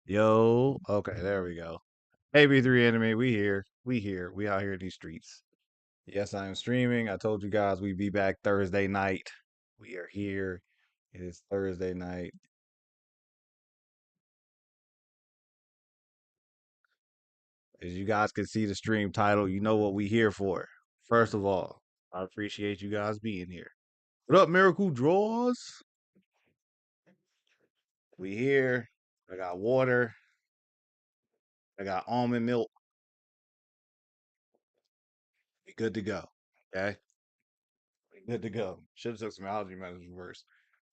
Yo, okay, there we go. AB3 Anime, we here. We here. We out here in these streets. Yes, I am streaming. I told you guys we'd be back Thursday night. We are here. It is Thursday night. As you guys can see the stream title, you know what we here for. First of all, I appreciate you guys being here. What up, Miracle Draws? We here. I got water. I got almond milk. We good to go. Okay? We good to go. Should have took some allergy medicine first.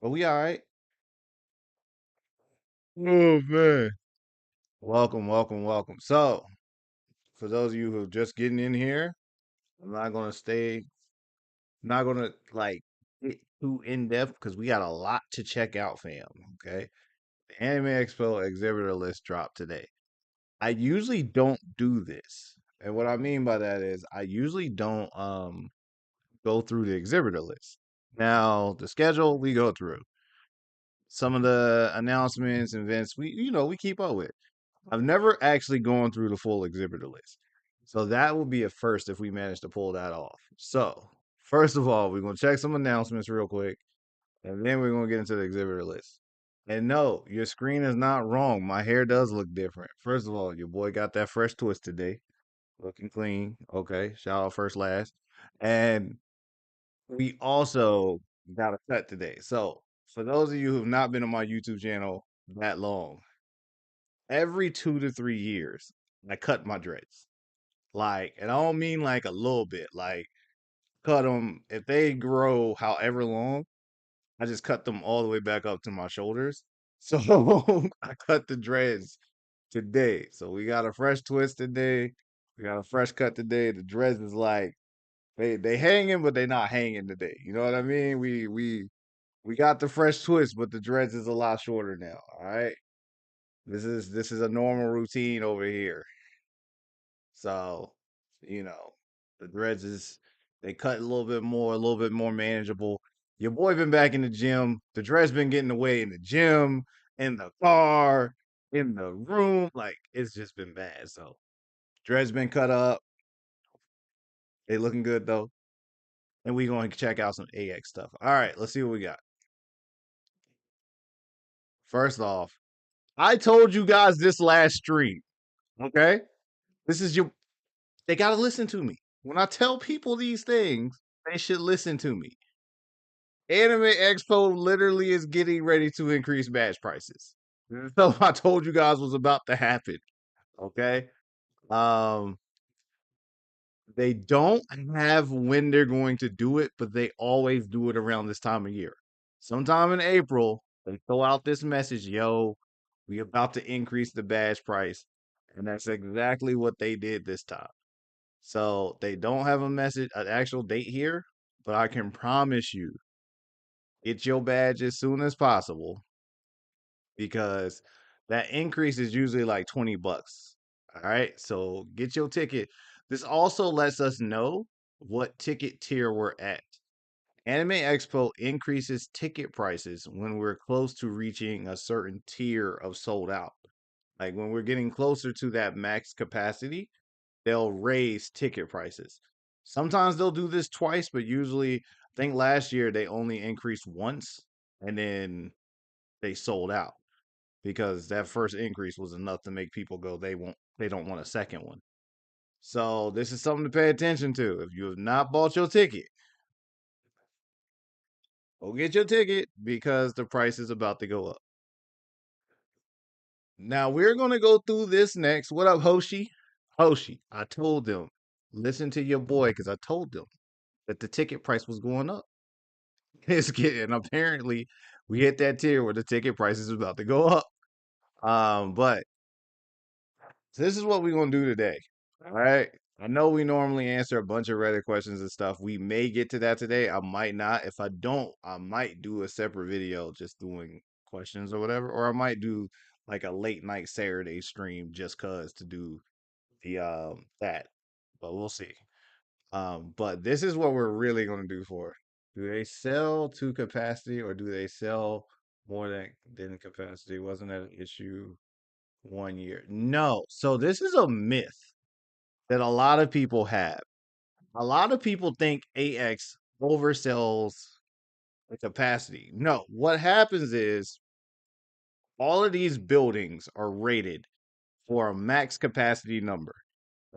But we all right. Oh man. Welcome, welcome, welcome. So, for those of you who are just getting in here, I'm not gonna not gonna like get too in depth because we got a lot to check out, fam. Okay, the Anime Expo exhibitor list dropped today. I usually don't do this, and what I mean by that is I usually don't go through the exhibitor list. Now, the schedule we go through, some of the announcements, events we keep up with. I've never actually gone through the full exhibitor list. So that will be a first if we manage to pull that off. So, first of all, we're going to check some announcements real quick, and then we're going to get into the exhibitor list. And no, your screen is not wrong. My hair does look different. First of all, your boy got that fresh twist today, looking clean. Okay, shout out first last. And we also got a cut today. So, for those of you who have not been on my YouTube channel that long, every 2 to 3 years, I cut my dreads. Like, and I don't mean like a little bit, like cut them. If they grow however long, I just cut them all the way back up to my shoulders. So I cut the dreads today. So we got a fresh twist today. We got a fresh cut today. The dreads is like they hanging, but they not hanging today. You know what I mean? We got the fresh twist, but the dreads is a lot shorter now. All right. This is a normal routine over here. So, the dreads is they cut a little bit more manageable. Your boy been back in the gym. The dreads been getting away in the gym, in the car, in the room. Like it's just been bad. So dreads been cut up. They looking good though. And we going to check out some AX stuff. All right, let's see what we got. First off, I told you guys this last stream. Okay, this is your. They gotta listen to me when I tell people these things. They should listen to me. Anime Expo literally is getting ready to increase badge prices. So I told you guys was about to happen. Okay. Um, they don't have when they're going to do it, but they always do it around this time of year. Sometime in April, they throw out this message, yo, we about to increase the badge price. And that's exactly what they did this time. So they don't have a message, an actual date here, but I can promise you, get your badge as soon as possible because that increase is usually like 20 bucks. All right. So get your ticket. This also lets us know what ticket tier we're at. Anime Expo increases ticket prices when we're close to reaching a certain tier of sold out. Like when we're getting closer to that max capacity, they'll raise ticket prices. Sometimes they'll do this twice, but usually, I think last year they only increased once and then they sold out because that first increase was enough to make people go they don't want a second one. So this is something to pay attention to. If you have not bought your ticket, go get your ticket because the price is about to go up. Now we're gonna go through this next. What up, Hoshi? Hoshi, I told them, listen to your boy because I told them that the ticket price was going up. It's getting apparently we hit that tier where the ticket price is about to go up. But so this is what we're gonna do today. All right. I know we normally answer a bunch of Reddit questions and stuff. We may get to that today. I might not. If I don't, I might do a separate video just doing questions or whatever. Or I might do like a late night Saturday stream just cause to do the that. But we'll see. But this is what we're really gonna do for. Do they sell to capacity or do they sell more than capacity? Wasn't that an issue? 1 year. No. So this is a myth that a lot of people have. A lot of people think AX oversells the capacity. No, what happens is all of these buildings are rated for a max capacity number.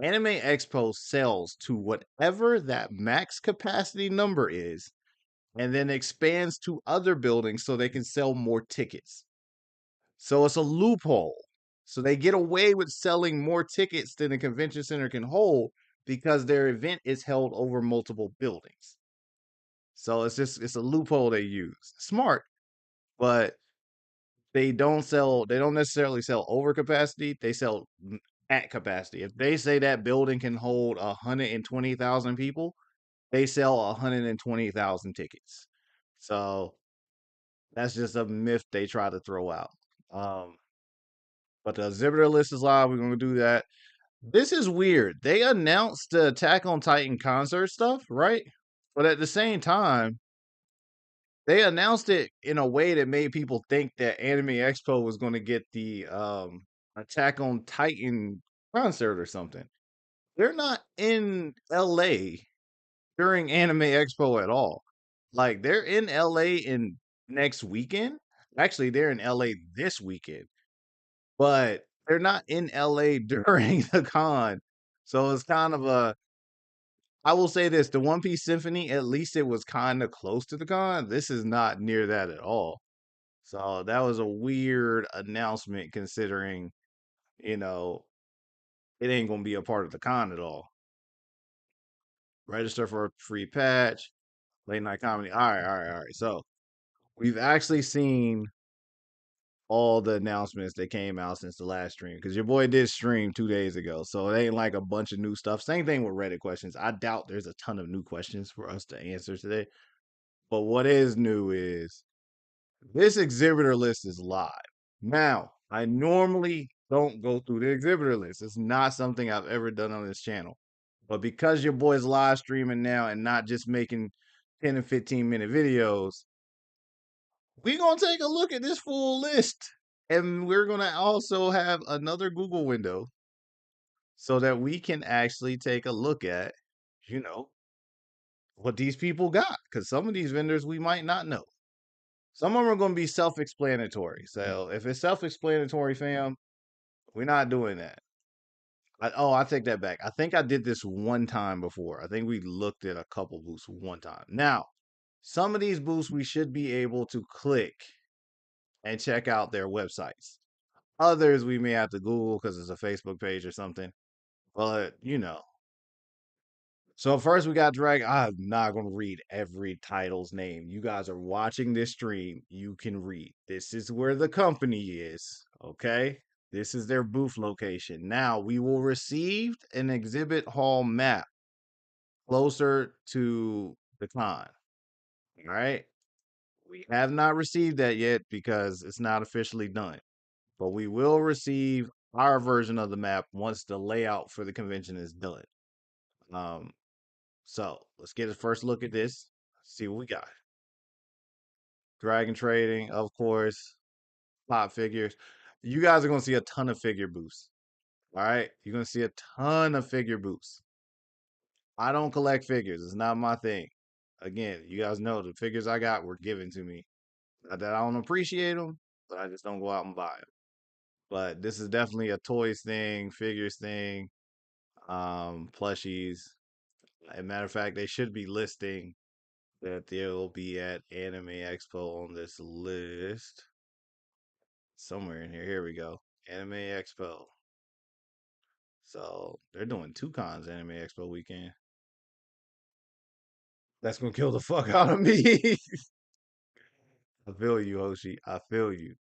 Anime Expo sells to whatever that max capacity number is and then expands to other buildings so they can sell more tickets. So it's a loophole. So they get away with selling more tickets than the convention center can hold because their event is held over multiple buildings. So it's a loophole they use. Smart, but they don't necessarily sell over capacity, they sell at capacity. If they say that building can hold 120,000 people, they sell 120,000 tickets. So that's just a myth they try to throw out. Um, but the exhibitor list is live. We're gonna do that. This is weird. They announced the Attack on Titan concert stuff, right? But at the same time, they announced it in a way that made people think that Anime Expo was going to get the Attack on Titan concert or something. They're not in LA during Anime Expo at all. Like they're in LA in next weekend. Actually, they're in LA this weekend, but they're not in LA during the con. So it's kind of a I will say this, the One Piece Symphony, at least it was kind of close to the con. This is not near that at all. So that was a weird announcement considering, you know, it ain't gonna be a part of the con at all. Register for a free patch, late night comedy. All right, all right, all right. So we've actually seen all the announcements that came out since the last stream because your boy did stream 2 days ago. So it ain't like a bunch of new stuff. Same thing with Reddit questions. I doubt there's a ton of new questions for us to answer today. But what is new is this exhibitor list is live. Now, I normally don't go through the exhibitor list. It's not something I've ever done on this channel. But because your boy's live streaming now and not just making 10 and 15-minute videos, we're going to take a look at this full list. And we're going to also have another Google window so that we can actually take a look at, you know, what these people got. Because some of these vendors we might not know. Some of them are going to be self-explanatory. So if it's self-explanatory, fam, we're not doing that. I take that back. I think I did this one time before. I think we looked at a couple booths one time. Now, some of these booths we should be able to click and check out their websites. Others we may have to Google because it's a Facebook page or something. But so first we got Drag. I'm not gonna read every title's name. You guys are watching this stream. You can read. This is where the company is. Okay. This is their booth location. Now we will receive an exhibit hall map closer to the con. All right. We have not received that yet because it's not officially done. But we will receive our version of the map once the layout for the convention is done. Um, so let's get a first look at this. See what we got. Dragon trading, of course. Pop figures. You guys are gonna see a ton of figure boosts. All right, you're gonna see a ton of figure boosts. I don't collect figures. It's not my thing. Again, you guys know the figures I got were given to me. Not that I don't appreciate them, but I just don't go out and buy them. But this is definitely a toys thing, figures thing, plushies. As a matter of fact, they should be listing that they'll be at Anime Expo on this list. Somewhere in here. Here we go. Anime Expo. So they're doing two cons Anime Expo weekend. That's gonna kill the fuck out of me. I feel you, Hoshi. I feel you.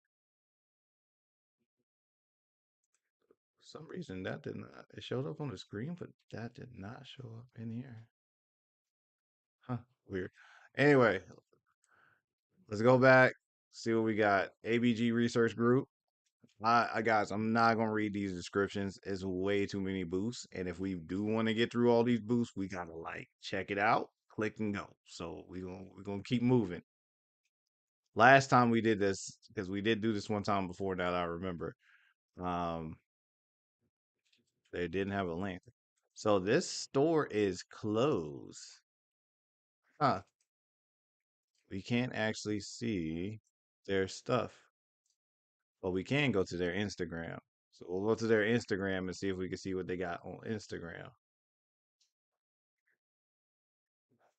For some reason that did not. It showed up on the screen, but that did not show up in here. Huh. Weird. Anyway, let's go back. See what we got. ABG Research Group. I guys, I'm not gonna read these descriptions. It's way too many booths, and if we do want to get through all these booths, we gotta like check it out, click and go. So we're gonna keep moving. Last time we did this because we did do this one time before. Now that I remember, Um, they didn't have a link. So this store is closed. Huh. We can't actually see their stuff, but we can go to their Instagram. So we'll go to their Instagram and see if we can see what they got on Instagram.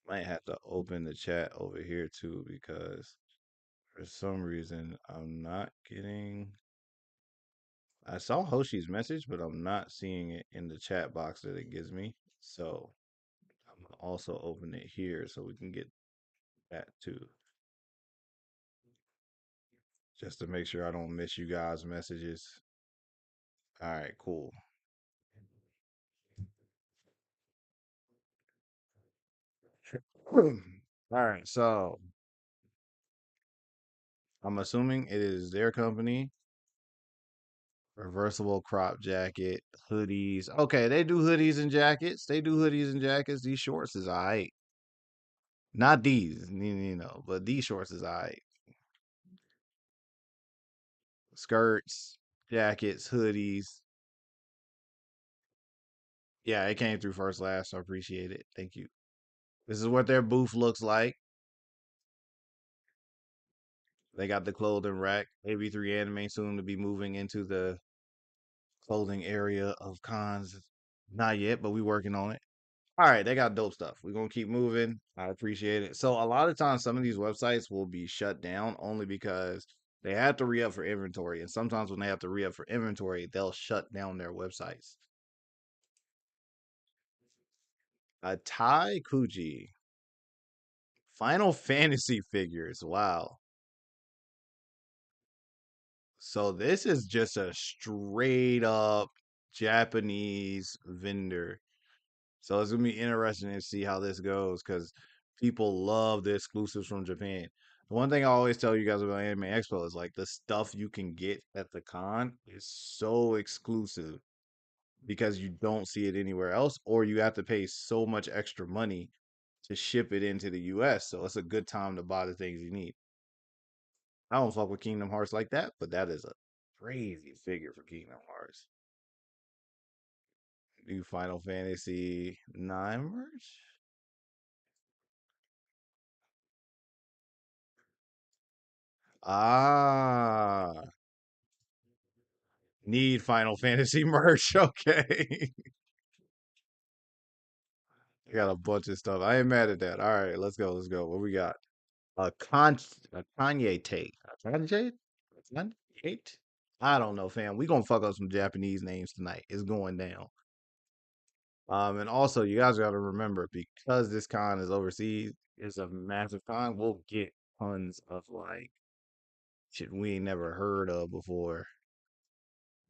Might have to open the chat over here too because for some reason I'm not getting. I saw Hoshi's message, but I'm not seeing it in the chat box that it gives me. So I'm gonna also open it here so we can get that too, just to make sure I don't miss you guys' messages. All right, cool. All right, so I'm assuming it is their company. Reversible crop jacket, hoodies. Okay, they do hoodies and jackets. They do hoodies and jackets. These shorts is alright. Not these, but these shorts is alright. Skirts, jackets, hoodies. Yeah, it came through first last, so I appreciate it. Thank you. This is what their booth looks like. They got the clothing rack. AB3 Anime soon to be moving into the clothing area of cons. Not yet, but we working on it. All right, they got dope stuff. We're gonna keep moving. I appreciate it. So a lot of times some of these websites will be shut down only because they have to re-up for inventory. And sometimes when they have to re-up for inventory, they'll shut down their websites. A Tai Kuji. Final Fantasy figures. Wow. So this is just a straight up Japanese vendor. So it's gonna be interesting to see how this goes because people love the exclusives from Japan. The one thing I always tell you guys about Anime Expo is like the stuff you can get at the con is so exclusive because you don't see it anywhere else, or you have to pay so much extra money to ship it into the US. So it's a good time to buy the things you need. I don't fuck with Kingdom Hearts like that, but that is a crazy figure for Kingdom Hearts. New Final Fantasy 9 merch? Ah, need Final Fantasy merch. Okay. I got a bunch of stuff. I ain't mad at that. All right, let's go. Let's go. What we got? A Kanye take. A Kanye? Kanye? I don't know, fam. We gonna fuck up some Japanese names tonight. It's going down. And also you guys gotta remember because this con is overseas, it's a massive con, we'll get tons of like shit we ain't never heard of before.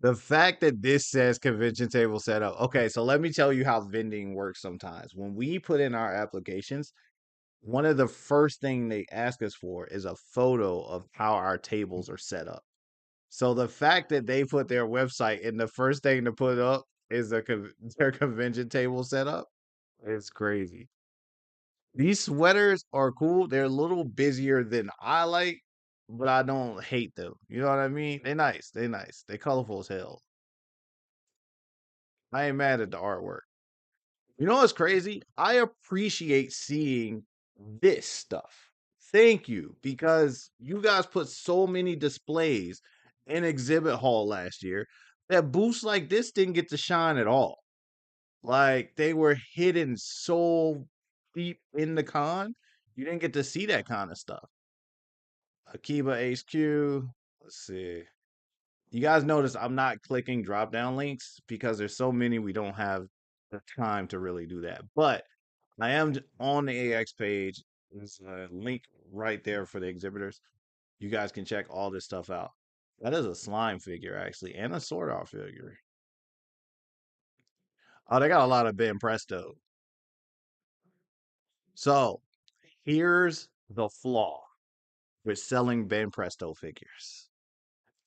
The fact that this says convention table setup. Okay, so let me tell you how vending works sometimes. When we put in our applications, one of the first thing they ask us for is a photo of how our tables are set up. So the fact that they put their website and the first thing to put up is their convention table setup is crazy. These sweaters are cool. They're a little busier than I like, but I don't hate them. You know what I mean? They nice. They nice. They colorful as hell. I ain't mad at the artwork. You know what's crazy? I appreciate seeing this stuff. Thank you, because you guys put so many displays in exhibit hall last year that booths like this didn't get to shine at all. Like they were hidden so deep in the con, you didn't get to see that kind of stuff. Akiba HQ. Let's see. You guys notice I'm not clicking drop down links because there's so many we don't have the time to really do that. But I am on the AX page. There's a link right there for the exhibitors. You guys can check all this stuff out. That is a slime figure actually, and a sword art figure. Oh, they got a lot of Ben Presto. So here's the flaw with selling Ben Presto figures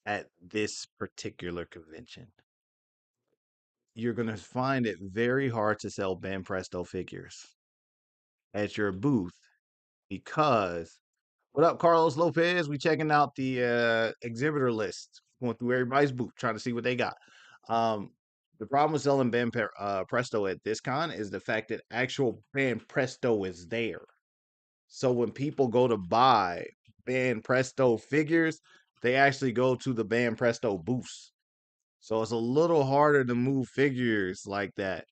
at this particular convention. You're going to find it very hard to sell Ben Presto figures at your booth because what up, Carlos Lopez? We checking out the exhibitor list. going through everybody's booth trying to see what they got. Um, the problem with selling Presto at this con is the fact that actual Band Presto is there. So when people go to buy Band Presto figures, they actually go to the Band Presto booths. So it's a little harder to move figures like that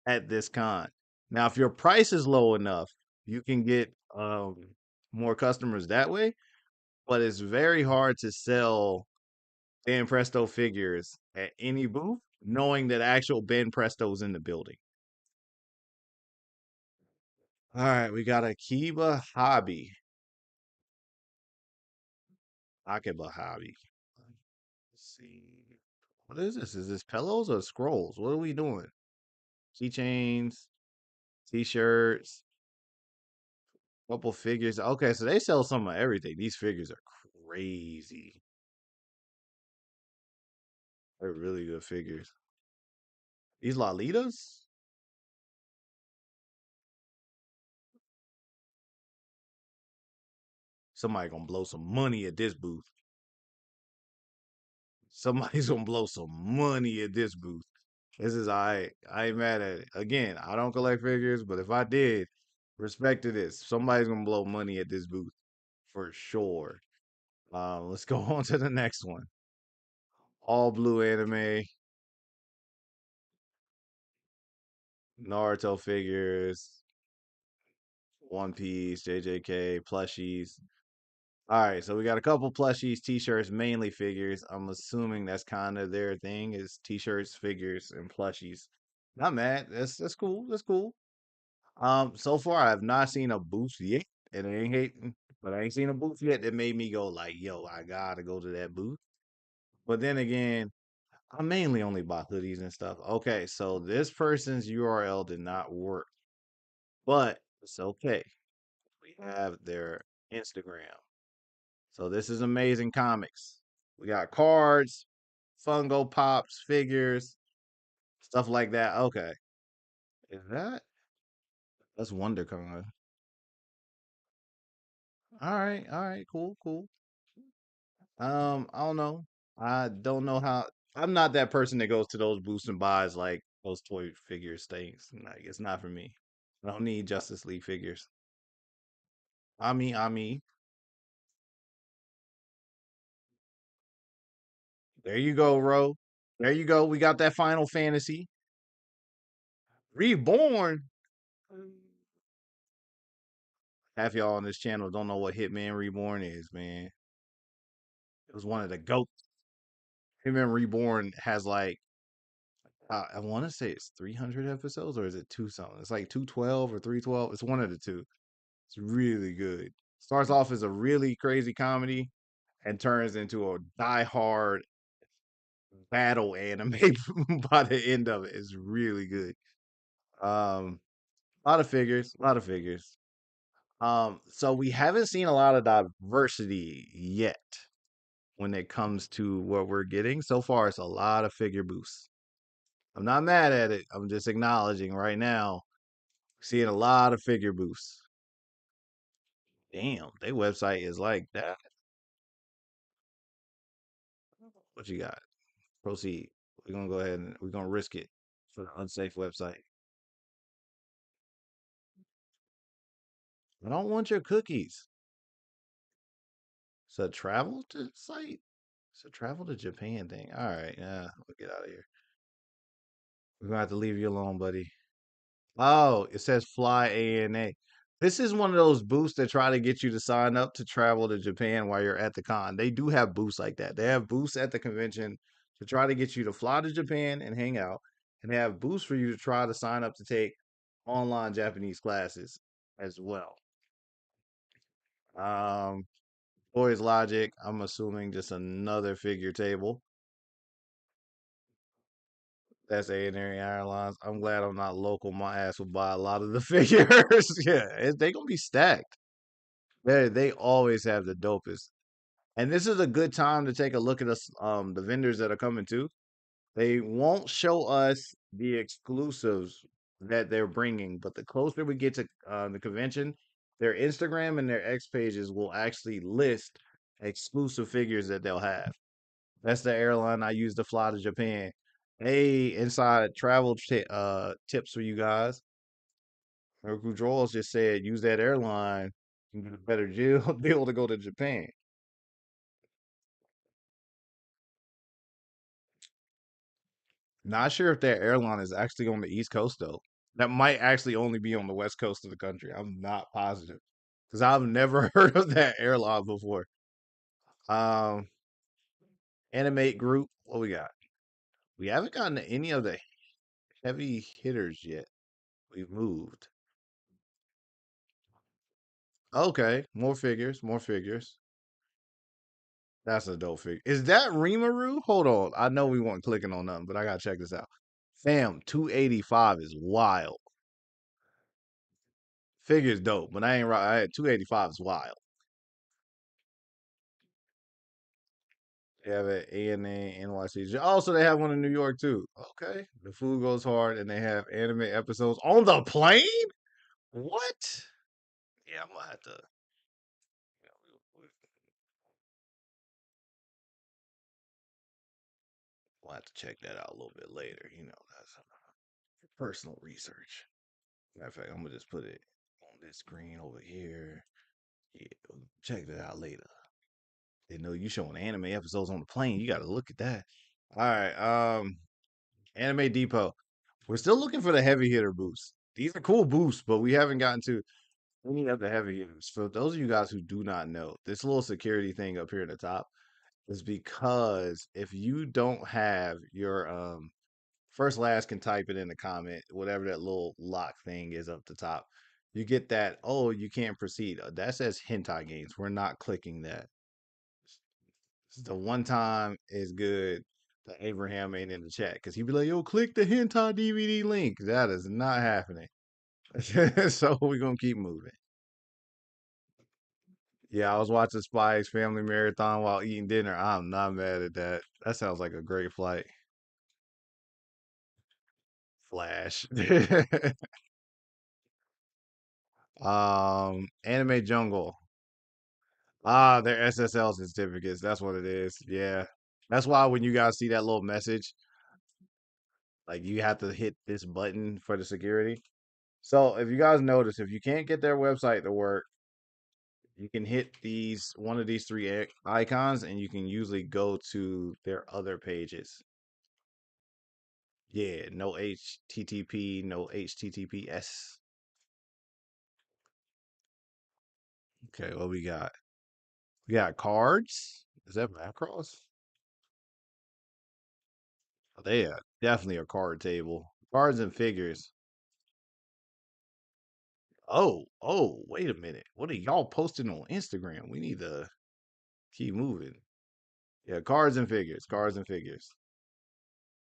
at this con. Now, if your price is low enough, you can get more customers that way, but it's very hard to sell Ben Presto figures at any booth, knowing that actual Ben Presto's in the building. All right, we got Akiba Hobby. Akiba Hobby. Let's see. What is this? Is this pillows or scrolls? What are we doing? Keychains, t-shirts, couple figures. Okay, so they sell some of everything. These figures are crazy. They're really good figures. These Lolitas? Somebody gonna blow some money at this booth. Somebody's gonna blow some money at this booth. This is I ain't mad at it. Again, I don't collect figures, but if I did, respect to this. Somebody's gonna blow money at this booth for sure. Let's go on to the next one. All blue anime, Naruto figures, One Piece, JJK, plushies. All right, so we got a couple plushies, t-shirts, mainly figures. I'm assuming that's kind of their thing is t-shirts, figures, and plushies. Not mad. That's cool. That's cool. So far I have not seen a booth yet, and I ain't hating, but I ain't seen a booth yet that made me go like, yo, I gotta go to that booth. But then again, I mainly only buy hoodies and stuff. Okay, so this person's URL did not work, but it's okay. We have their Instagram. So this is Amazing Comics. We got cards, Fungo Pops, figures, stuff like that. Okay. Is that's WonderCon. All right, cool, cool. I don't know. I don't know how I'm not that person that goes to those booths and buys like those toy figures things. Like it's not for me. I don't need Justice League figures. I mean, there you go, Ro. There you go. We got that Final Fantasy. Reborn. Half y'all on this channel don't know what Hitman Reborn is, man. It was one of the goats. Hitman Reborn has like I want to say it's 300 episodes or is it two something? It's like 212 or 312. It's one of the two. It's really good. Starts off as a really crazy comedy and turns into a die-hard battle anime by the end of it. It's really good. Um, a lot of figures, a lot of figures. So we haven't seen a lot of diversity yet when it comes to what we're getting. So far, it's a lot of figure boosts. I'm not mad at it. I'm just acknowledging right now, seeing a lot of figure boosts. Damn, their website is like that. What you got? Proceed. We're gonna go ahead and we're gonna risk it for the unsafe website. I don't want your cookies. It's a travel to site. It's a travel to Japan thing. All right, yeah, we'll get out of here. We're gonna have to leave you alone, buddy. Oh, it says Fly ANA. This is one of those booths that try to get you to sign up to travel to Japan while you're at the con. They do have booths like that. They have booths at the convention to try to get you to fly to Japan and hang out, and they have booths for you to try to sign up to take online Japanese classes as well. Um, Boys Logic, I'm assuming just another figure table. That's A&R Airlines. I'm glad I'm not local. My ass will buy a lot of the figures. Yeah, they gonna be stacked. They always have the dopest. And this is a good time to take a look at us the vendors that are coming too. They won't show us the exclusives that they're bringing, but the closer we get to the convention, their Instagram and their X pages will actually list exclusive figures that they'll have. That's the airline I use to fly to Japan. Hey, inside travel tips for you guys. Hercule Draws just said use that airline. You can get a better deal to go to Japan. Not sure if that airline is actually on the East Coast though. That might actually only be on the West Coast of the country. I'm not positive because I've never heard of that airline before. Um, Animate Group. What we got? We haven't gotten to any of the heavy hitters yet. We've moved. Okay, more figures, more figures. That's a dope figure. Is that Rimaru? Hold on. I know we weren't clicking on nothing, but I gotta check this out. Fam, 285 is wild. Figure's dope, but I ain't right. 285 is wild. They have an ANA, NYC. Also, they have one in New York too. Okay. The food goes hard and they have anime episodes on the plane? What? Yeah, I'm gonna have to. You know, we'll have to check that out a little bit later. That's personal research. Matter of fact, I'm gonna just put it on this screen over here. Yeah, check that out later. They know you showing anime episodes on the plane. You got to look at that. All right, Anime Depot. We're still looking for the heavy hitter boosts. These are cool boosts, but we haven't gotten to any of the heavy hitters. For those of you guys who do not know, this little security thing up here at the top is because if you don't have your first last can type it in the comment, whatever that little lock thing is up the top. You get that, oh, you can't proceed. That says hentai games. We're not clicking that. The one time is good that Abraham ain't in the chat because he'd be like, yo, click the hentai DVD link. That is not happening. So we're gonna keep moving. Yeah, I was watching Spike's Family Marathon while eating dinner. I'm not mad at that. That sounds like a great flight. Flash. Anime Jungle. Ah, they're SSL certificates. That's what it is. Yeah. That's why when you guys see that little message, like you have to hit this button for the security. So if you guys notice, if you can't get their website to work, you can hit these one of these three icons and you can usually go to their other pages. Yeah, no HTTP, no HTTPS. Okay, what we got? We got cards. Is that Macross? Oh, they are definitely a card table. Cards and figures. Oh, wait a minute. What are y'all posting on Instagram? We need to keep moving. Yeah, cards and figures. Cards and figures.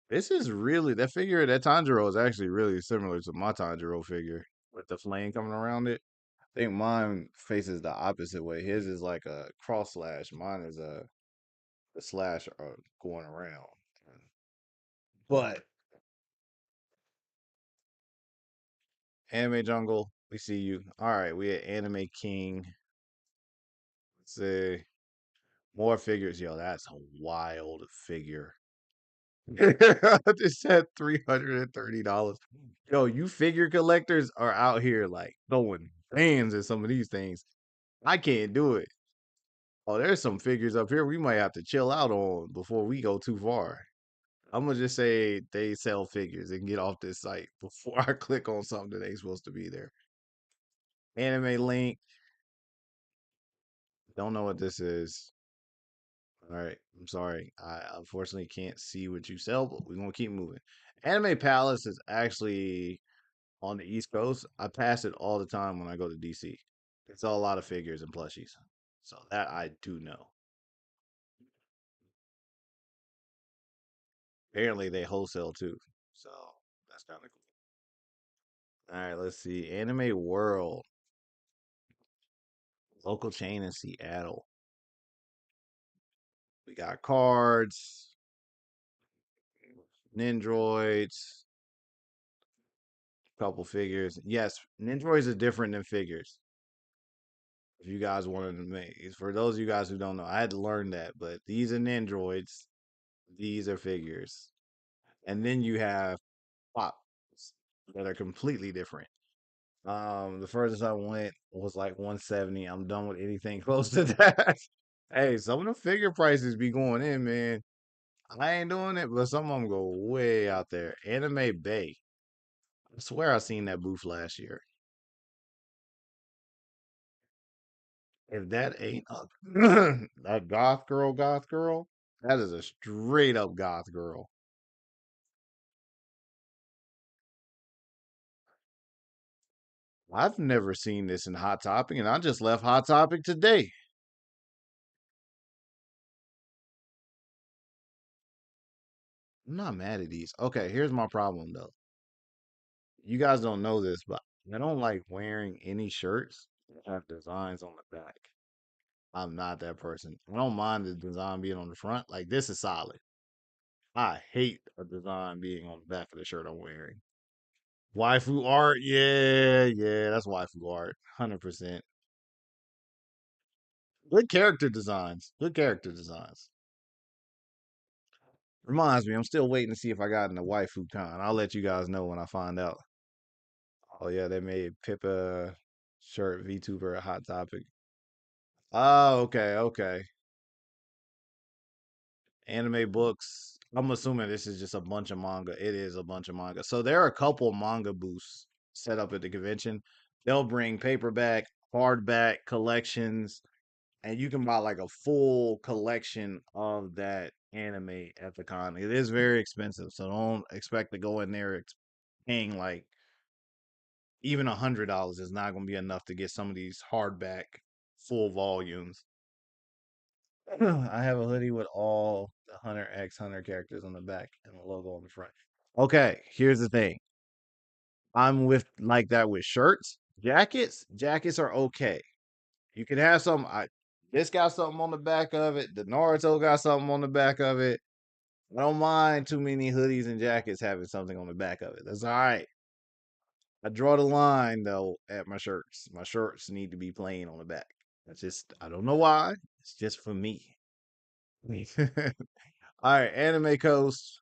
This is really that figure. That Tanjiro is actually really similar to my Tanjiro figure with the flame coming around it. I think mine faces the opposite way. His is like a cross slash. Mine is a slash going around. But Anime Jungle, we see you. All right, we at Anime King. Let's see more figures. Yo, that's a wild figure. I just said $330. Yo, you figure collectors are out here like throwing fans at some of these things. I can't do it. Oh, there's some figures up here we might have to chill out on before we go too far. I'm gonna just say they sell figures and get off this site before I click on something that ain't supposed to be there. Anime link. Don't know what this is. All right, I'm sorry. I unfortunately can't see what you sell, but we're gonna keep moving. Anime Palace is actually on the East Coast. I pass it all the time when I go to DC. It's a lot of figures and plushies. So that I do know. Apparently they wholesale too. So that's kind of cool. All right, let's see. Anime World, local chain in Seattle. We got cards, Nindroids, couple figures. Yes, Nindroids are different than figures. If you guys wanted to make, for those of you guys who don't know, I had to learn that, but these are Nindroids. These are figures. And then you have pops that are completely different. The furthest I went was like 170. I'm done with anything close to that. Hey, some of the figure prices be going in, man. I ain't doing it, but some of them go way out there. Anime Bay. I swear I seen that booth last year. If that ain't a that goth girl, that is a straight up goth girl. I've never seen this in Hot Topic, and I just left Hot Topic today. I'm not mad at these. Okay, here's my problem though. You guys don't know this, but I don't like wearing any shirts that have designs on the back. I'm not that person. I don't mind the design being on the front. Like this is solid. I hate a design being on the back of the shirt I'm wearing. Waifu art, yeah, yeah, that's waifu art, 100%. Good character designs. Good character designs. Reminds me, I'm still waiting to see if I got in the waifu con. I'll let you guys know when I find out. Oh yeah, they made Pippa shirt VTuber a hot topic. Oh, okay, okay. Anime books. I'm assuming this is just a bunch of manga. It is a bunch of manga. So there are a couple manga booths set up at the convention. They'll bring paperback, hardback collections, and you can buy like a full collection of that anime at the con. It is very expensive, so don't expect to go in there paying like even $100 is not going to be enough to get some of these hardback full volumes. I have a hoodie with all the Hunter X Hunter characters on the back and the logo on the front. Okay, here's the thing. I'm with like that with shirts, jackets. Jackets are okay. You can have some. This got something on the back of it. The Naruto got something on the back of it. I don't mind too many hoodies and jackets having something on the back of it. That's all right. I draw the line though at my shirts. My shirts need to be plain on the back. That's just I don't know why. It's just for me. All right, Anime Coast.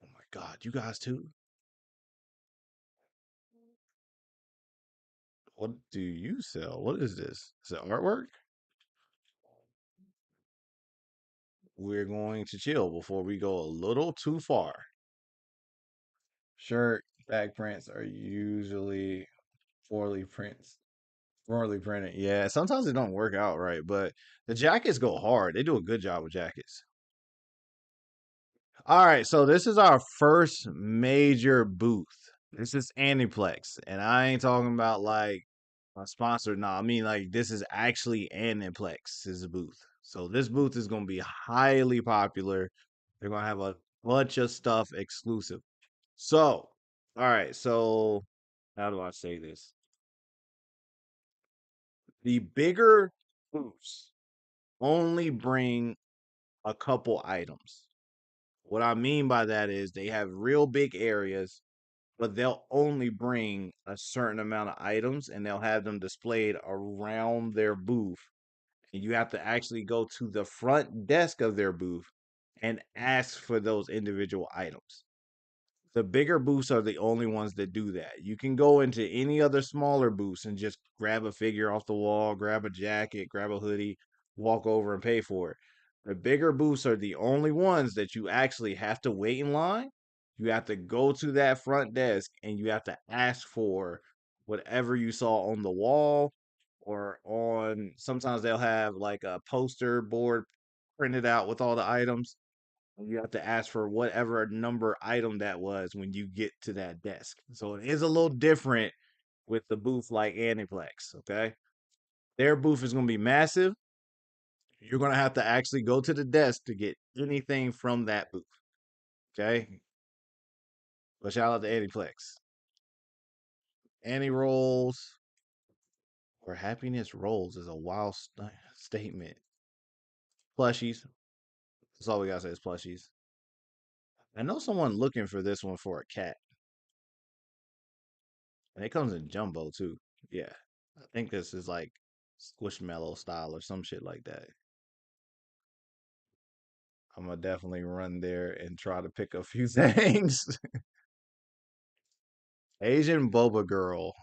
Oh my God, you guys too? What do you sell? What is this? Is it artwork? We're going to chill before we go a little too far. Shirt back prints are usually poorly prints, poorly printed. Yeah, sometimes it don't work out right, but the jackets go hard. They do a good job with jackets. All right, so this is our first major booth. This is Aniplex, and I ain't talking about like a sponsor. No, I mean like this is actually Aniplex. This booth. So this booth is gonna be highly popular. They're gonna have a bunch of stuff exclusive. So, all right. So, how do I say this? The bigger booths only bring a couple items. What I mean by that is they have real big areas, but they'll only bring a certain amount of items and they'll have them displayed around their booth. And you have to actually go to the front desk of their booth and ask for those individual items. The bigger booths are the only ones that do that. You can go into any other smaller booths and just grab a figure off the wall, grab a jacket, grab a hoodie, walk over and pay for it. The bigger booths are the only ones that you actually have to wait in line. You have to go to that front desk and you have to ask for whatever you saw on the wall or on sometimes they'll have like a poster board printed out with all the items. You have to ask for whatever number item that was when you get to that desk. So it is a little different with the booth like Aniplex. Okay. Their booth is going to be massive. You're going to have to actually go to the desk to get anything from that booth. Okay. But shout out to Aniplex. Annie rolls or happiness rolls is a wild statement. Plushies. That's all we got to say is plushies. I know someone looking for this one for a cat. And it comes in jumbo too. Yeah. I think this is like Squishmallow style or some shit like that. I'm gonna definitely run there and try to pick a few things. Asian boba girl.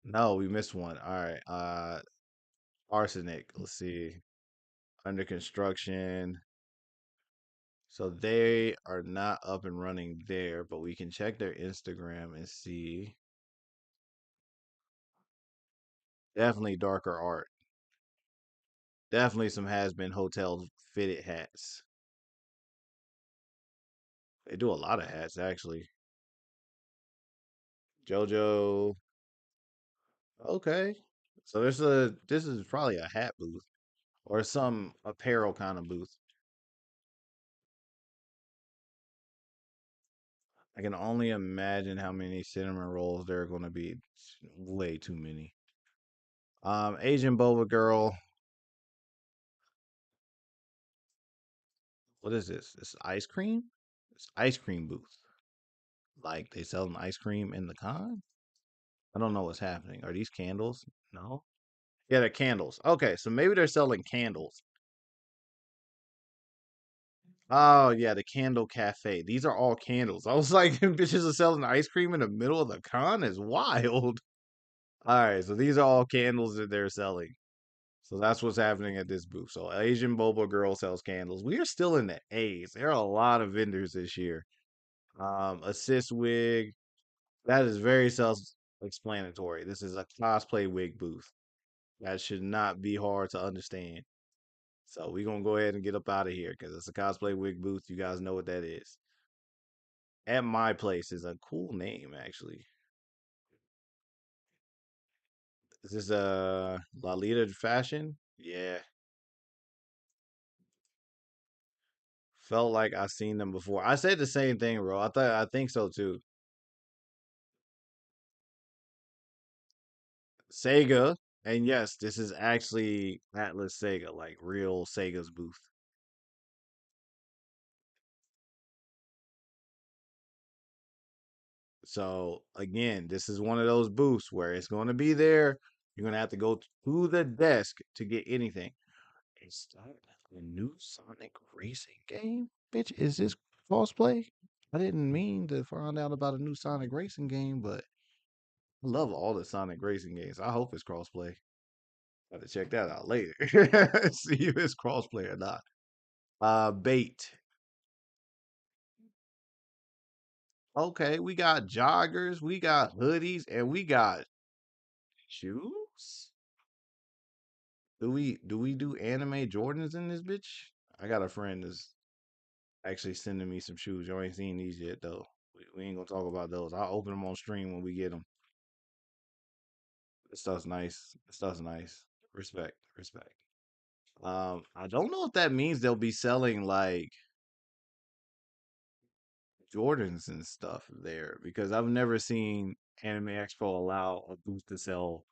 No, we missed one. All right. Arsenic. Let's see. Under construction. So they are not up and running there, but we can check their Instagram and see. Definitely darker art. Definitely some has been hotel fitted hats. They do a lot of hats actually. JoJo. Okay. So this is probably a hat booth or some apparel kind of booth. I can only imagine how many cinnamon rolls there are going to be. It's way too many. Asian boba girl. What is this? This ice cream? It's ice cream booth. Like they selling ice cream in the con? I don't know what's happening. Are these candles? No. Yeah, they're candles. Okay, so maybe they're selling candles. Oh yeah, the candle cafe. These are all candles. I was like, bitches are selling ice cream in the middle of the con is wild. All right, so these are all candles that they're selling. So that's what's happening at this booth. So Asian Boba Girl sells candles. We are still in the A's. There are a lot of vendors this year. Assist wig. That is very self-explanatory. This is a cosplay wig booth. That should not be hard to understand. So we're gonna go ahead and get up out of here because it's a cosplay wig booth. You guys know what that is. At my place is a cool name actually. Is this Lalita fashion? Yeah. Felt like I seen them before. I said the same thing, bro. I think so too. Sega, and yes, this is actually Atlas Sega, like real Sega's booth. So again, this is one of those booths where it's going to be there. You're going to have to go to the desk to get anything. Is that a new Sonic racing game? Bitch, is this crossplay? I didn't mean to find out about a new Sonic racing game, but I love all the Sonic racing games. I hope it's crossplay. Got to check that out later. See if it's crossplay or not. Bait. Okay, we got joggers, we got hoodies, and we got shoes. Do we do anime Jordans in this bitch? I got a friend that's actually sending me some shoes. You ain't seen these yet though. We ain't gonna talk about those. I'll open them on stream when we get them. This stuff's nice. This stuff's nice. Respect, respect. I don't know if that means they'll be selling like Jordans and stuff there because I've never seen Anime Expo allow a booth to sell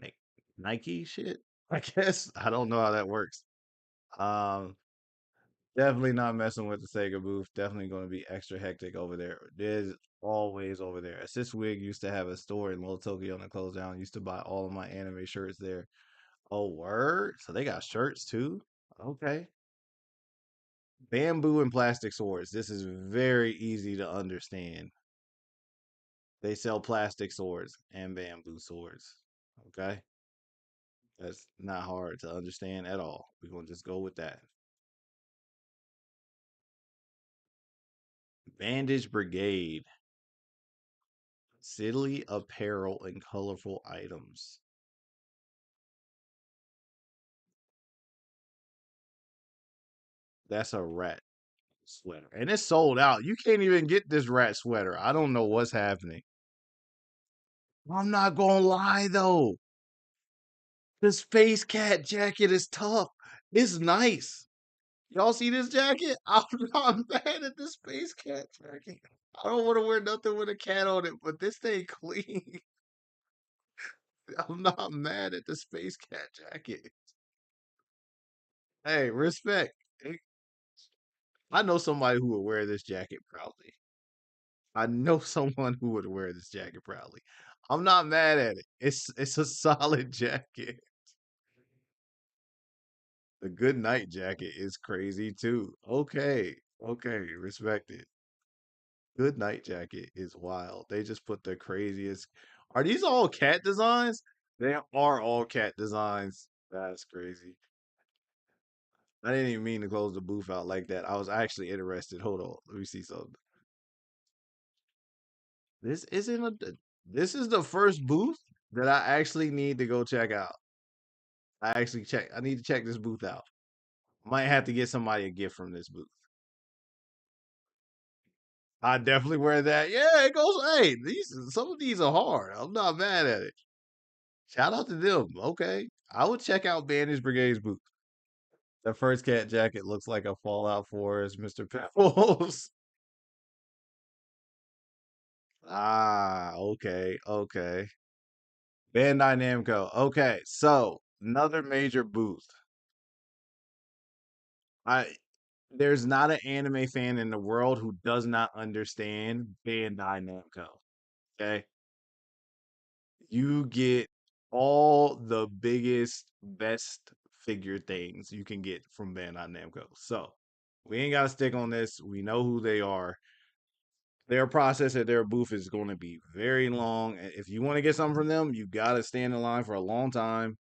like Nike shit. I guess I don't know how that works. Um, Definitely not messing with the Sega booth. Definitely going to be extra hectic over there. There's always over there. Assist Wig used to have a store in Little Tokyo and it closed down. Used to buy all of my anime shirts there. Oh, word! So they got shirts too. Okay. Bamboo and plastic swords. This is very easy to understand. They sell plastic swords and bamboo swords. Okay. That's not hard to understand at all. We're going to just go with that. Bandage Brigade. Silly apparel and colorful items. That's a rat sweater. And it's sold out. You can't even get this rat sweater. I don't know what's happening. I'm not going to lie though. The space cat jacket is tough. It's nice. Y'all see this jacket? I'm not mad at the space cat jacket. I don't want to wear nothing with a cat on it, but this thing clean. I'm not mad at the space cat jacket. Hey, respect. I know somebody who would wear this jacket proudly. I know someone who would wear this jacket proudly. I'm not mad at it. It's a solid jacket. The good night jacket is crazy too. Okay, okay, respect it. Good night jacket is wild. They just put the craziest. Are these all cat designs? They are all cat designs. That's crazy. I didn't even mean to close the booth out like that. I was actually interested. Hold on. Let me see something. This isn't a. This is the first booth that I actually need to go check out. I need to check this booth out. Might have to get somebody a gift from this booth. I definitely wear that. Yeah, it goes. Hey, these some of these are hard. I'm not mad at it. Shout out to them. Okay, I would check out Bandage Brigade's booth. The first cat jacket looks like a Fallout Forest, Mr. Pebbles. Ah, okay, okay. Bandai Namco. Okay, so another major booth. I There's not an anime fan in the world who does not understand Bandai Namco. Okay, you get all the biggest, best figure things you can get from Bandai Namco. So we ain't got to stick on this. We know who they are. Their process at their booth is going to be very long. If you want to get something from them, you got to stand in line for a long time.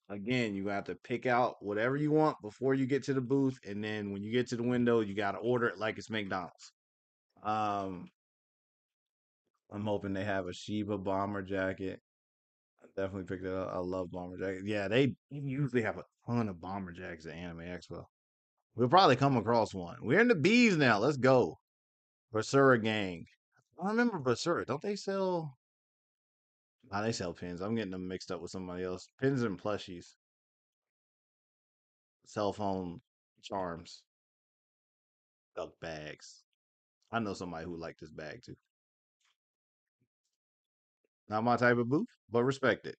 Again, you got to pick out whatever you want before you get to the booth, and then when you get to the window, you got to order it like it's McDonald's. Um, I'm hoping they have a Shiba bomber jacket. I definitely picked it up. I love bomber jackets. Yeah, they usually have a ton of bomber jackets at Anime Expo. We'll probably come across one. We're in the bees now. Let's go. Basura gang. I remember Basura. Don't they sell? Nah, they sell pins. I'm getting them mixed up with somebody else. Pins and plushies. Cell phone charms. Duck bags. I know somebody who liked this bag too. Not my type of booth, but respect it.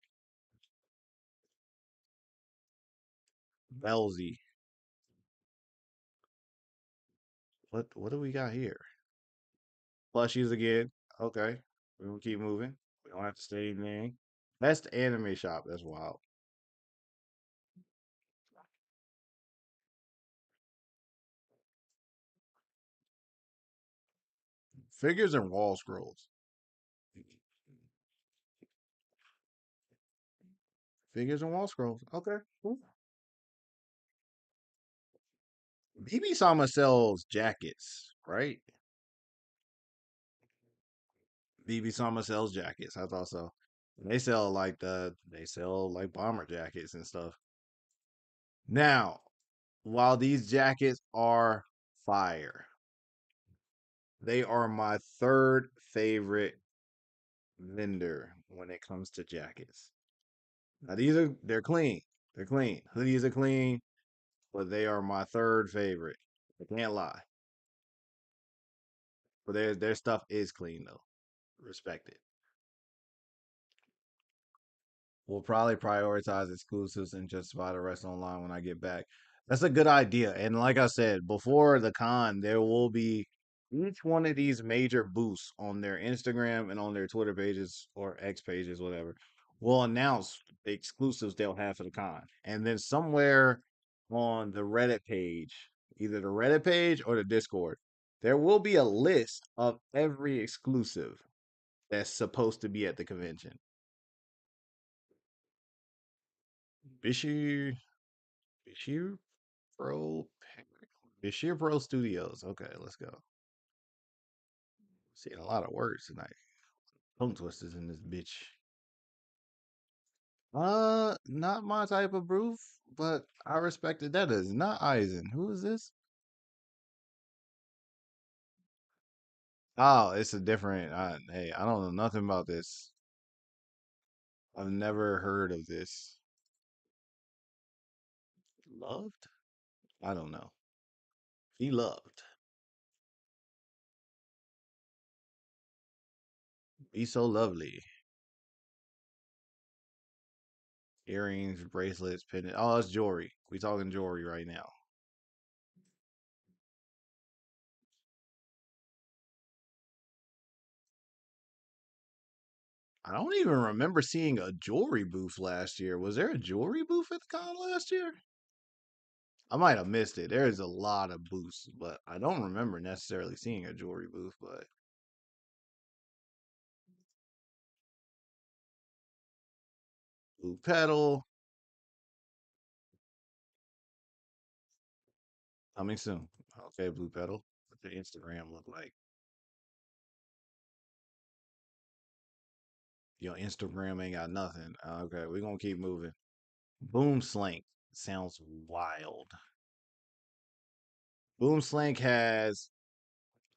Belzy. What do we got here? Plushies again. Okay. We'll keep moving. We don't have to stay in there. That's the anime shop. That's wild. Figures and wall scrolls. Figures and wall scrolls. Okay. Cool. BB Sama sells jackets, right? BB Sama sells jackets. I thought so. They sell like bomber jackets and stuff. Now, while these jackets are fire, they are my third favorite vendor when it comes to jackets. Now they're clean. They're clean. Hoodies are clean, but they are my third favorite. I can't lie. But their stuff is clean though. Respect it. We'll probably prioritize exclusives and just buy the rest online when I get back. That's a good idea. And like I said, before the con, there will be each one of these major booths on their Instagram and on their Twitter pages or X pages, whatever, will announce the exclusives they'll have for the con. And then somewhere on the Reddit page, either the Reddit page or the Discord, there will be a list of every exclusive that's supposed to be at the convention. Bishir Bashir Pro Bashir Pro Studios. Okay, let's go. Seeing a lot of words tonight. Tongue twisters in this bitch. Not my type of proof, but I respect it. That is not Eisen. Who is this? Oh, it's a different. Hey, I don't know nothing about this. I've never heard of this. Loved? I don't know. He loved. Be so lovely. Earrings, bracelets, pendant. Oh, it's jewelry. We talking jewelry right now. I don't even remember seeing a jewelry booth last year. Was there a jewelry booth at the con last year? I might have missed it. There is a lot of booths, but I don't remember necessarily seeing a jewelry booth. But blue pedal coming soon. Okay, blue pedal. What the Instagram look like? Your Instagram ain't got nothing. Okay, we're gonna keep moving. Boom Slink sounds wild. Boom Slink has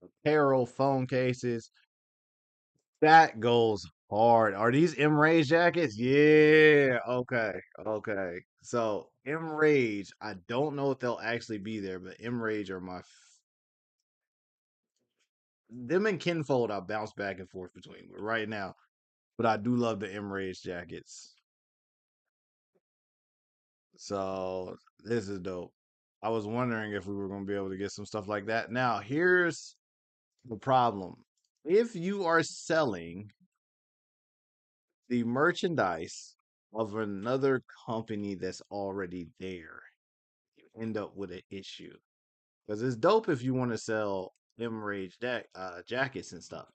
apparel, phone cases. That goes hard. Are these M Rage jackets? Yeah. Okay. Okay. So M Rage, I don't know if they'll actually be there, but M Rage are them and Kinfold. I bounce back and forth between right now, but I do love the M Rage jackets. So this is dope. I was wondering if we were going to be able to get some stuff like that. Now, here's the problem. If you are selling the merchandise of another company that's already there, you end up with an issue. Because it's dope if you want to sell M Rage jackets and stuff.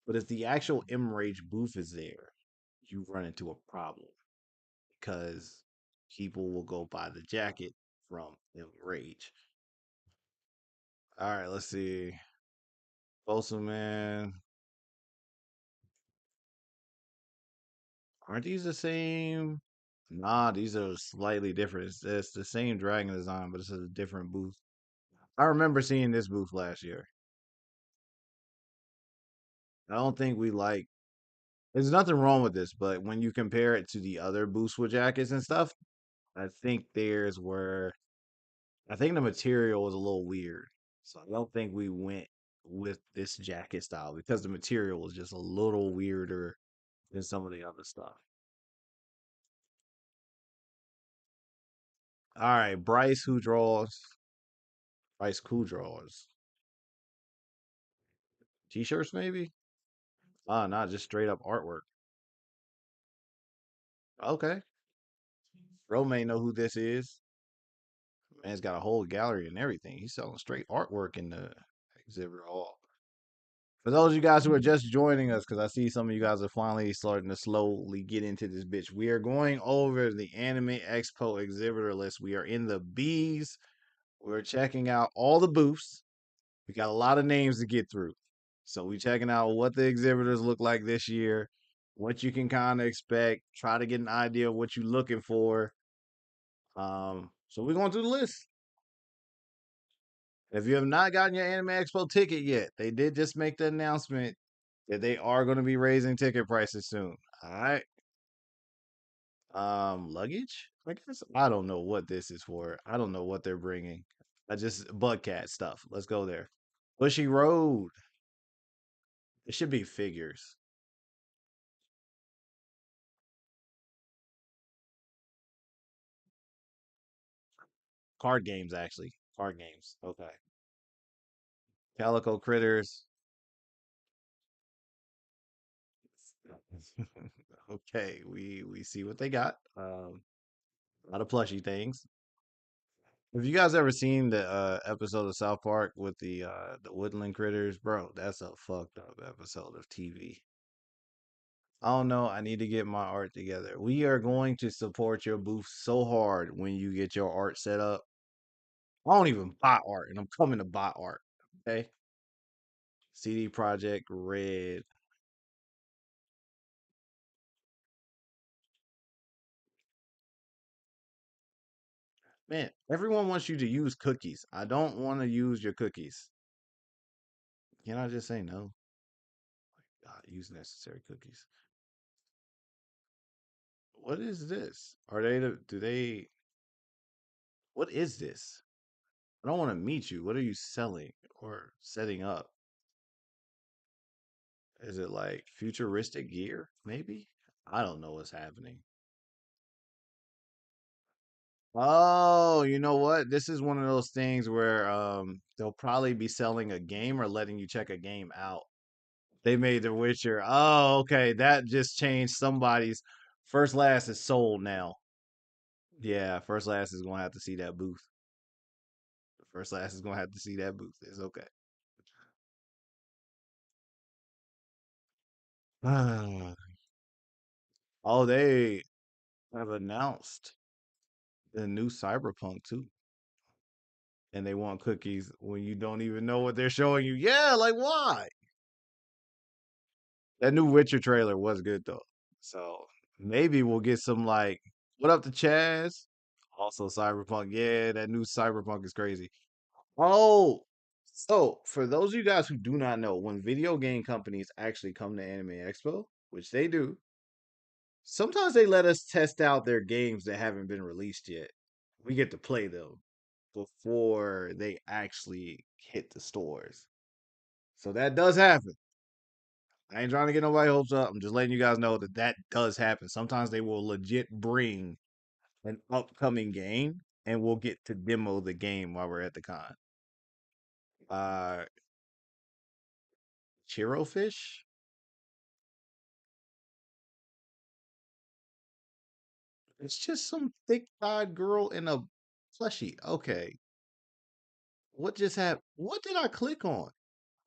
But if the actual M Rage booth is there, you run into a problem because people will go buy the jacket from M Rage. All right, let's see. Folsom Man. Aren't these the same? Nah, these are slightly different. It's the same dragon design, but it's a different booth. I remember seeing this booth last year. I don't think we like. There's nothing wrong with this, but when you compare it to the other booths with jackets and stuff, I think theirs were. I think the material was a little weird, so I don't think we went with this jacket style because the material was just a little weirder than some of the other stuff. All right, Bryce, who draws? Bryce, who draws? T-shirts, maybe? Ah, not just straight up artwork. Okay, bro may know who this is. Man's got a whole gallery and everything. He's selling straight artwork in the exhibit hall. For those of you guys who are just joining us, because I see some of you guys are finally starting to slowly get into this bitch, we are going over the Anime Expo exhibitor list. We are in the B's. We're checking out all the booths. We got a lot of names to get through. So we checking out what the exhibitors look like this year, what you can kind of expect, try to get an idea of what you're looking for. So we're going through the list. If you have not gotten your Anime Expo ticket yet, they did just make the announcement that they are going to be raising ticket prices soon. All right. Luggage? I guess I don't know what this is for. I don't know what they're bringing. I just Bugcat stuff. Let's go there. Bushy Road. It should be figures. Card games, actually. Card games. Okay. Calico Critters. Okay, we see what they got. A lot of plushy things. Have you guys ever seen the episode of South Park with the woodland critters, bro? That's a fucked up episode of TV. I don't know. I need to get my art together. We are going to support your booth so hard when you get your art set up. I don't even buy art, and I'm coming to buy art. Okay. CD Project Red. Man, everyone wants you to use cookies. I don't want to use your cookies. Can I just say no? God, use necessary cookies. What is this? Are they do they what is this? I don't want to meet you. What are you selling or setting up? Is it like futuristic gear? Maybe? I don't know what's happening. Oh, you know what? This is one of those things where they'll probably be selling a game or letting you check a game out. They made The Witcher. Oh, okay. That just changed somebody's First Last is sold now. Yeah, First Last is gonna have to see that booth. First class is gonna have to see that booth. It's okay. Ah. Oh, they have announced the new Cyberpunk too, and they want cookies when you don't even know what they're showing you. Yeah, like why? That new Witcher trailer was good though. So maybe we'll get some like what up to Chaz? Also Cyberpunk. Yeah, that new Cyberpunk is crazy. Oh, so for those of you guys who do not know, when video game companies actually come to Anime Expo, which they do, sometimes they let us test out their games that haven't been released yet. We get to play them before they actually hit the stores. So that does happen. I ain't trying to get nobody hopes up. I'm just letting you guys know that that does happen. Sometimes they will legit bring an upcoming game and we'll get to demo the game while we're at the con. Uh, Chiro Fish? It's just some thick-thighed girl in a plushie. Okay. What just happened? What did I click on?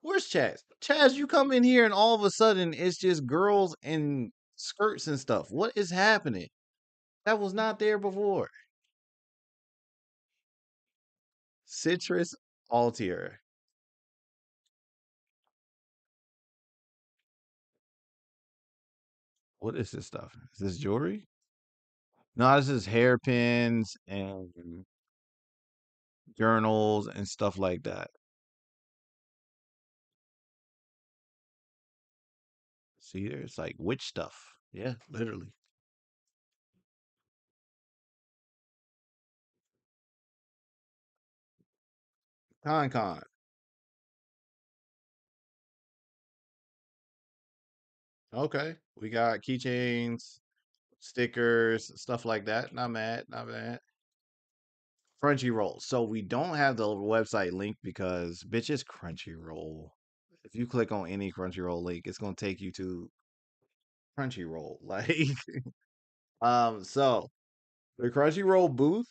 Where's Chaz? Chaz, you come in here and all of a sudden it's just girls in skirts and stuff. What is happening? That was not there before. Citrus Altier. What is this stuff? Is this jewelry? No, this is hairpins and journals and stuff like that. See, there's like witch stuff. Yeah, literally. Con. Okay. We got keychains, stickers, stuff like that. Not mad, not bad. Crunchyroll. So we don't have the website link because bitches Crunchyroll. If you click on any Crunchyroll link, it's gonna take you to Crunchyroll. Like so the Crunchyroll booth.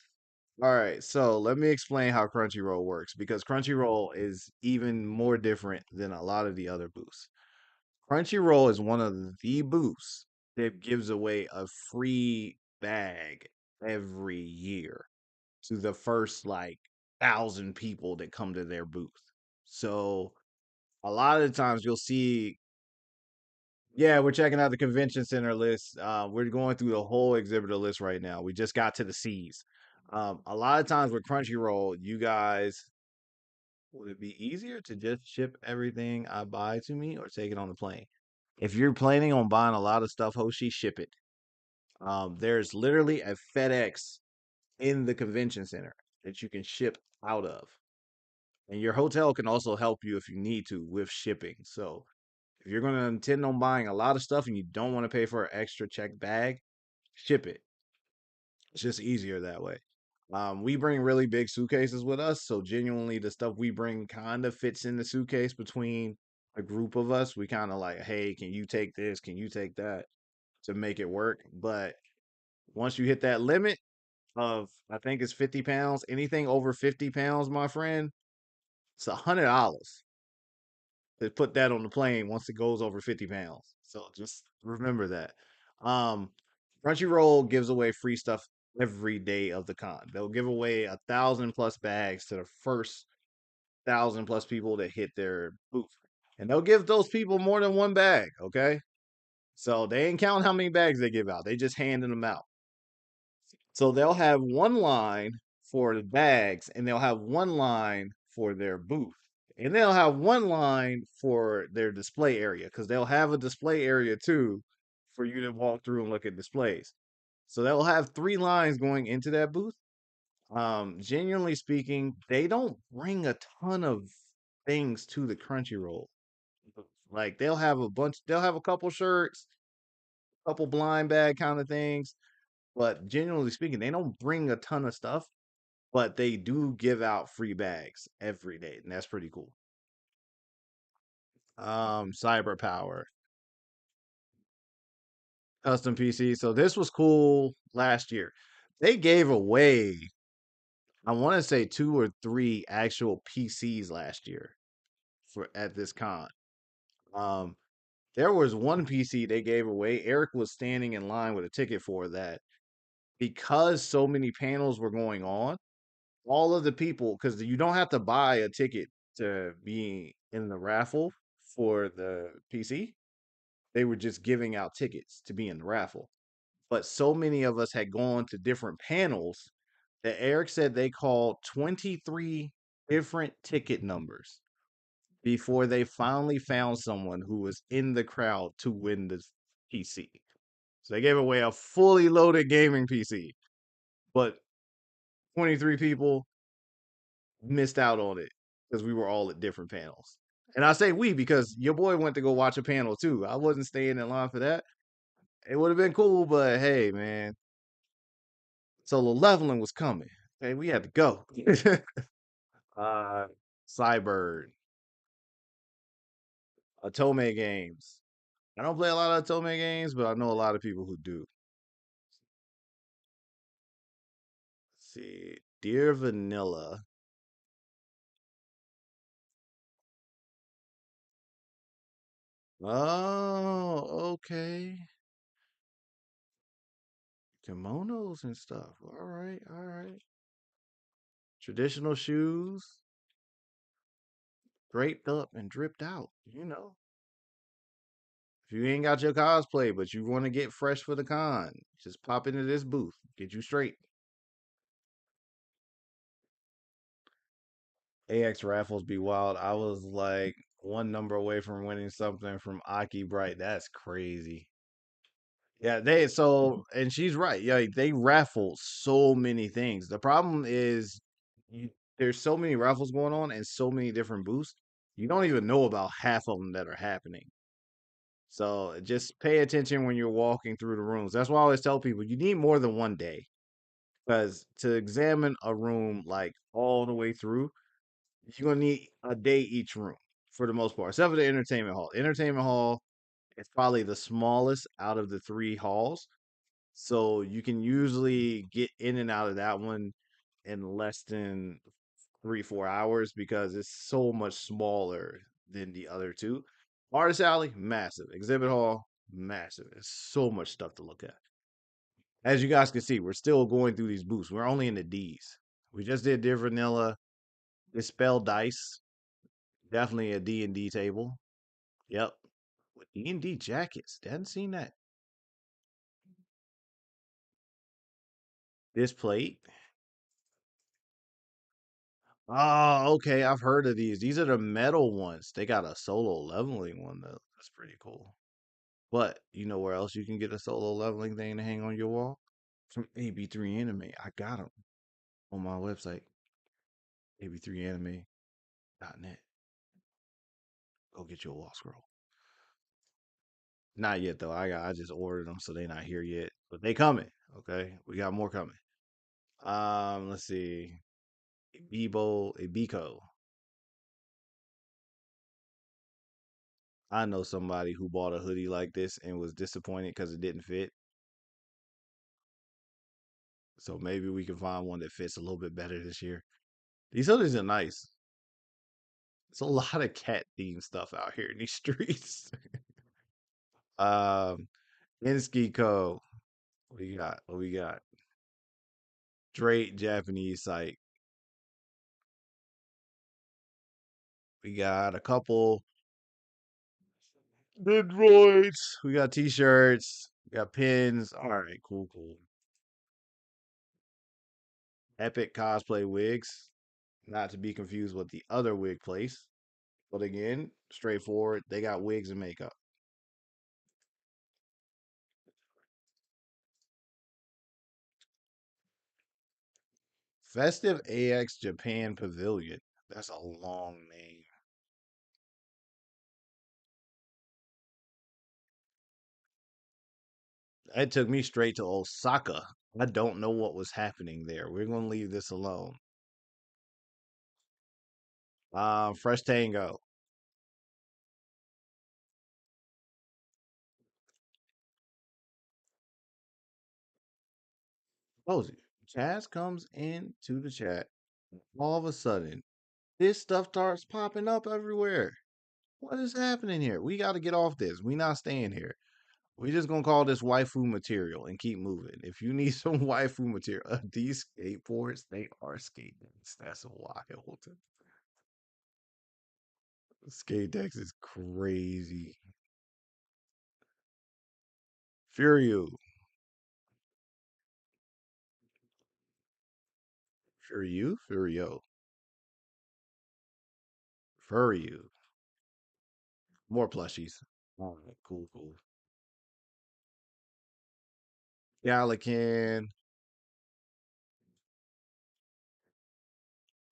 All right, so let me explain how Crunchyroll works because Crunchyroll is even more different than a lot of the other booths. Crunchyroll is one of the booths that gives away a free bag every year to the first like 1,000 people that come to their booth. So a lot of the times you'll see, yeah, we're checking out the convention center list. We're going through the whole exhibitor list right now. We just got to the C's. A lot of times with Crunchyroll, you guys, would it be easier to just ship everything I buy to me or take it on the plane? If you're planning on buying a lot of stuff, Hoshi, ship it. There's literally a FedEx in the convention center that you can ship out of. And your hotel can also help you if you need to with shipping. So if you're going to intend on buying a lot of stuff and you don't want to pay for an extra check bag, ship it. It's just easier that way. We bring really big suitcases with us, so genuinely the stuff we bring kind of fits in the suitcase between a group of us. We kind of like, hey, can you take this? Can you take that to make it work? But once you hit that limit of, I think it's 50 pounds, anything over 50 pounds, my friend, it's $100 to put that on the plane once it goes over 50 pounds. So just remember that. Um, Crunchyroll gives away free stuff every day of the con. They'll give away 1,000 plus bags to the first 1,000 plus people that hit their booth. And they'll give those people more than one bag, okay? So they ain't count how many bags they give out. They just handing them out. So they'll have one line for the bags and they'll have one line for their booth. And they'll have one line for their display area because they'll have a display area too for you to walk through and look at displays. So they'll have three lines going into that booth. Genuinely speaking, they don't bring a ton of things to the Crunchyroll. Like they'll have a couple shirts, a couple blind bag kind of things, but genuinely speaking, they don't bring a ton of stuff, but they do give out free bags every day, and that's pretty cool. Cyber Power, custom PC. So this was cool last year. They gave away I want to say two or three actual PCs last year for at this con. Um, there was one PC they gave away. Eric was standing in line with a ticket for that because so many panels were going on. All of the people, because you don't have to buy a ticket to be in the raffle for the PC. They were just giving out tickets to be in the raffle. But so many of us had gone to different panels that Eric said they called 23 different ticket numbers before they finally found someone who was in the crowd to win this PC. So they gave away a fully loaded gaming PC, but 23 people missed out on it because we were all at different panels. And I say we because your boy went to go watch a panel too. I wasn't staying in line for that. It would have been cool, but hey, man, solo leveling was coming. Hey, we had to go. uh, Cybird, Atome games. I don't play a lot of Atome games, but I know a lot of people who do. Let's see, Dear Vanilla. Oh, okay. Kimonos and stuff. All right, all right. Traditional shoes, draped up and dripped out. If you ain't got your cosplay, but you want to get fresh for the con, just pop into this booth. Get you straight. AX raffles be wild. I was like one number away from winning something from Aki Bright. That's crazy. Yeah, and she's right. Yeah, they raffle so many things. The problem is you, there's so many raffles going on and so many different booths. You don't even know about half of them that are happening. So just pay attention when you're walking through the rooms. That's why I always tell people you need more than one day because to examine a room like all the way through, you're gonna need a day each room for the most part, except for the entertainment hall. Entertainment hall is probably the smallest out of the three halls, so you can usually get in and out of that one in less than 3 4 hours because it's so much smaller than the other two. Artist alley, massive. Exhibit hall, massive. There's so much stuff to look at. As you guys can see, we're still going through these booths. We're only in the D's. We just did Dear Vanilla, Dispel Dice, definitely a D&D table. Yep. With D&D jackets. Hadn't seen that. This plate. Oh, okay. I've heard of these. These are the metal ones. They got a solo leveling one though. That's pretty cool. But you know where else you can get a solo leveling thing to hang on your wall? From AB3 Anime. I got them on my website, ab3anime.net. Go get your wall scroll. Not yet though. I just ordered them, so they're not here yet. But they coming. Okay, we got more coming. Let's see. Bebo, Biko. I know somebody who bought a hoodie like this and was disappointed because it didn't fit. So maybe we can find one that fits a little bit better this year. These hoodies are nice. It's a lot of cat themed stuff out here in these streets. um, Inski Co. What we got? What we got? Straight Japanese site. We got a couple Androids. We got t-shirts. We got pins. All right, cool, cool. Epic cosplay wigs. Not to be confused with the other wig place. But again, straightforward. They got wigs and makeup. Festive AX Japan Pavilion. That's a long name. It took me straight to Osaka. I don't know what was happening there. We're gonna leave this alone. Fresh Tango. Oh, Chaz comes into the chat. All of a sudden, this stuff starts popping up everywhere. What is happening here? We got to get off this. We not staying here. We just gonna call this waifu material and keep moving. If you need some waifu material, these skateboards, they are skateboards. That's wild. Skate decks is crazy. Furio, Furio, Furio. More plushies. All right, cool, cool. Galacan.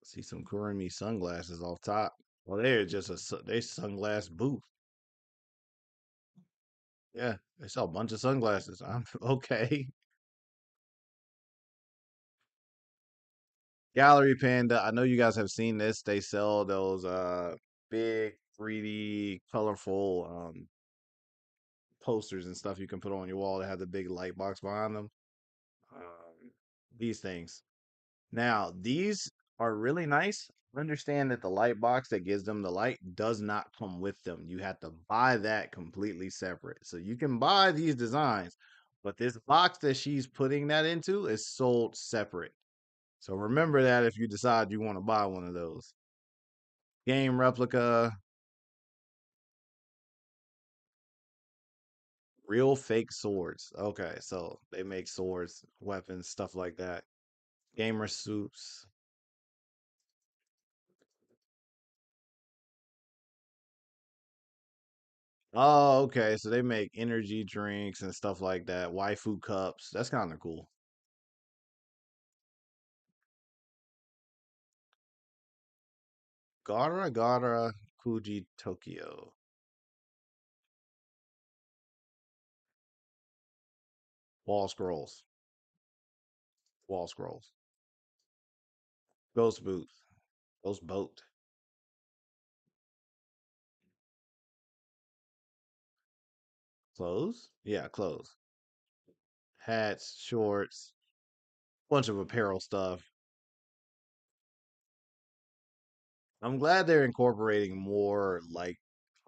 See some Kurumi sunglasses off top. Well, they're just they sunglass booth. Yeah, they sell a bunch of sunglasses. I'm okay. Gallery Panda. I know you guys have seen this. They sell those big 3D colorful posters and stuff you can put on your wall that have the big light box behind them. Um, these things. Now, these are really nice. Understand that the light box that gives them the light does not come with them. You have to buy that completely separate. So you can buy these designs, but this box that she's putting that into is sold separate. So remember that if you decide you want to buy one of those. Game replica, real fake swords. Okay, so they make swords, weapons, stuff like that. Gamer suits. Oh, okay. So they make energy drinks and stuff like that. Waifu cups. That's kind of cool. Gara Gara Kuji Tokyo. Wall scrolls. Wall scrolls. Ghost booth. Ghost boat. Clothes? Yeah, clothes. Hats, shorts, bunch of apparel stuff. I'm glad they're incorporating more like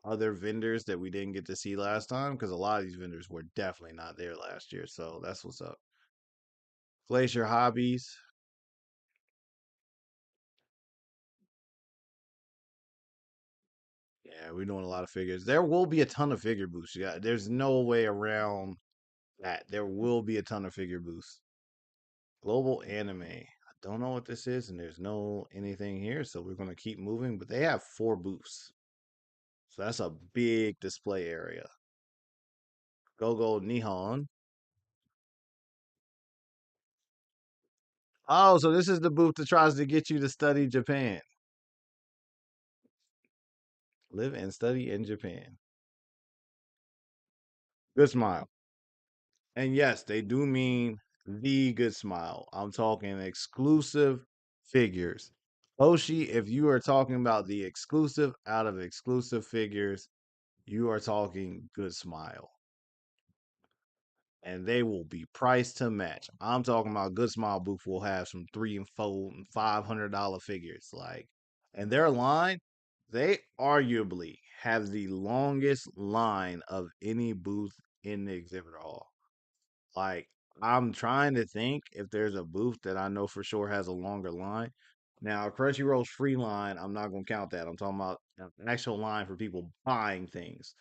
other vendors that we didn't get to see last time because a lot of these vendors were definitely not there last year. So that's what's up. Glacier Hobbies. Yeah, we're doing a lot of figures. There will be a ton of figure booths. Yeah, there's no way around that. There will be a ton of figure booths. Global Anime. I don't know what this is, and there's no anything here, so we're gonna keep moving. But they have 4 booths, so that's a big display area. Go Go Nihon. Oh, so this is the booth that tries to get you to study Japan. Live and study in Japan. Good smile. And yes, they do mean the good smile. I'm talking exclusive figures. Oshi, if you are talking about the exclusive out of exclusive figures, you are talking good smile. And they will be priced to match. I'm talking about Good Smile Booth will have some $300 and $400 and $500 figures. Like, and their line, they arguably have the longest line of any booth in the exhibit hall. Like, I'm trying to think if there's a booth that I know for sure has a longer line. Now, Crunchyroll's free line, I'm not gonna count that. I'm talking about an actual line for people buying things.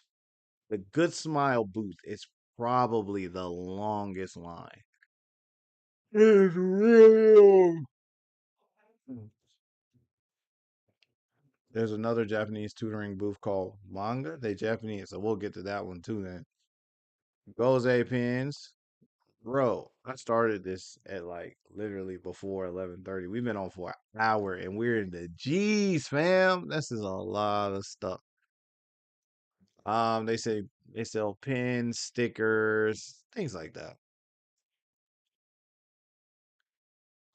The Good Smile booth is probably the longest line. It's real. There's another Japanese tutoring booth called Manga. They Japanese, so we'll get to that one too then. Goze pins. Bro, I started this at like literally before 11:30. We've been on for an hour and we're in the G's, fam. This is a lot of stuff. They say they sell pins, stickers, things like that.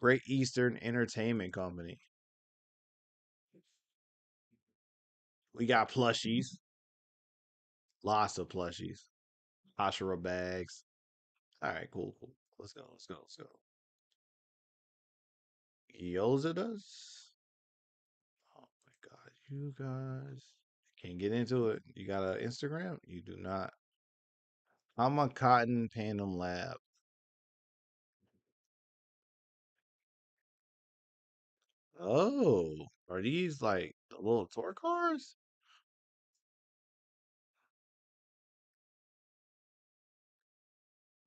Great Eastern Entertainment Company. We got plushies, lots of plushies, Hashira bags. All right, cool, cool. Let's go, let's go, let's go. Yoza does? Oh my God, you guys can't get into it. You got an Instagram? You do not. I'm a Cotton Tandem Lab. Oh, are these like the little tour cars?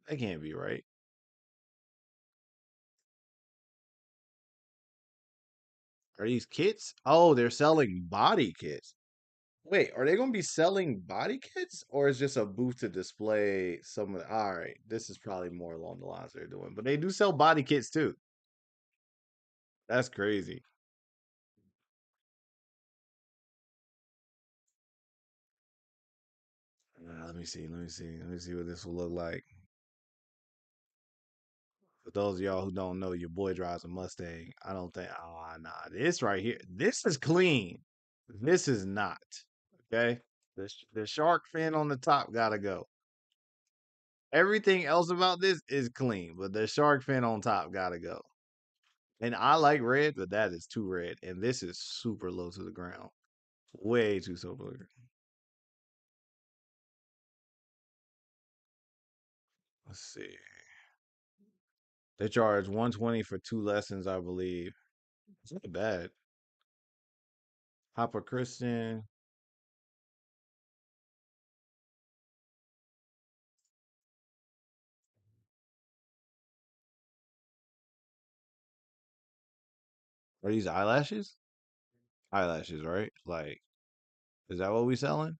That can't be right. Are these kits? Oh, they're selling body kits. Wait, are they going to be selling body kits or is just a booth to display some of the, all right, this is probably more along the lines they're doing, but they do sell body kits too. That's crazy. Let me see. Let me see. Let me see what this will look like. For those of y'all who don't know, your boy drives a Mustang. I don't think. Oh, nah. This right here. This is clean. This is not. Okay. The shark fin on the top gotta go. Everything else about this is clean, but the shark fin on top gotta go. And I like red, but that is too red. And this is super low to the ground. Way too super. Let's see. They charge 120 for 2 lessons, I believe. It's not bad. Hopper Christian. Are these eyelashes? Eyelashes, right? Like, is that what we selling?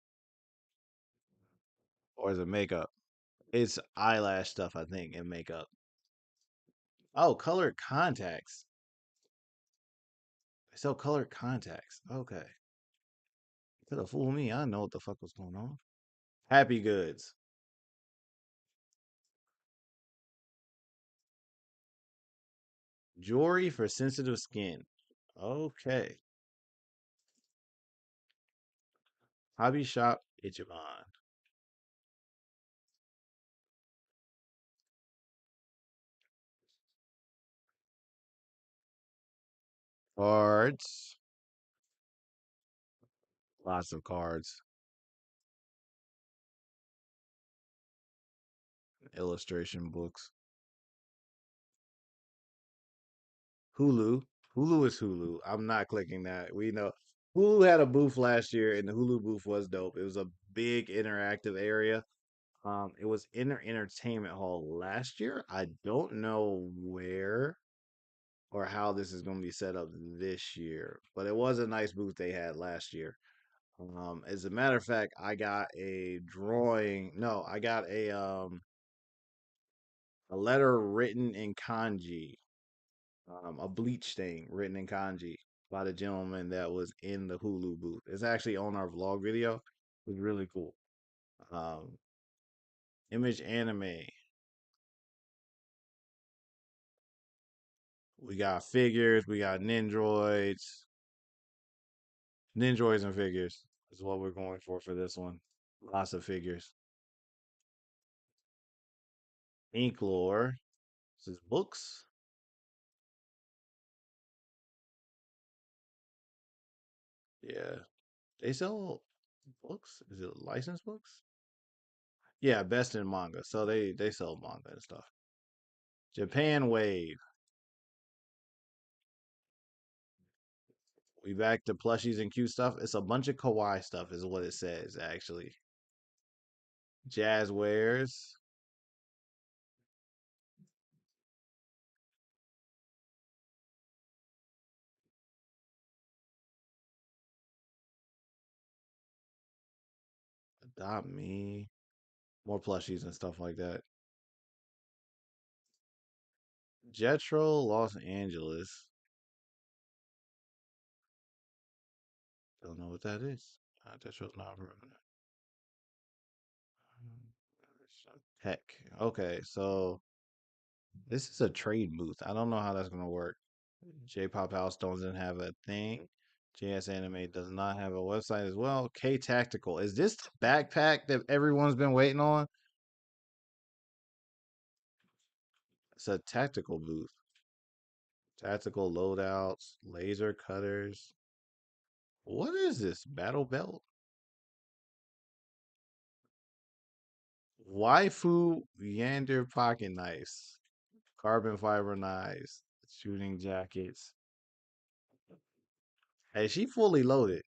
Or is it makeup? It's eyelash stuff, I think, and makeup. Oh, colored contacts. They sell colored contacts. Okay. Could have fooled me. I know what the fuck was going on. Happy goods. Jewelry for sensitive skin. Okay. Hobby shop Ichiban. Cards. Lots of cards. Illustration books. Hulu. Hulu is Hulu. I'm not clicking that. We know Hulu had a booth last year, and the Hulu booth was dope. It was a big interactive area. It was in their entertainment hall last year. I don't know where or how this is going to be set up this year, but it was a nice booth they had last year. As a matter of fact, I got a drawing. No, I got a letter written in kanji, a bleach thing written in kanji by the gentleman that was in the Hulu booth. It's actually on our vlog video. It was really cool. Um, Image anime. We got figures. We got Nindroids. Nindroids and figures is what we're going for this one. Lots of figures. Inklore. This is books. Yeah. They sell books? Is it licensed books? Yeah, best in manga. So they sell manga and stuff. Japan Wave. We back to plushies and cute stuff. It's a bunch of kawaii stuff, is what it says actually. Jazz wares. Adopt me. More plushies and stuff like that. Jetro Los Angeles. Don't know what that is. Jetro's not permanent. Heck. Okay, so this is a trade booth. I don't know how that's gonna work. J-Pop House doesn't have a thing. JS Anime does not have a website as well. K Tactical. Is this the backpack that everyone's been waiting on? It's a tactical booth. Tactical loadouts, laser cutters. What is this? Battle belt? Waifu Yander pocket knives, carbon fiber knives, shooting jackets. Hey, she fully loaded.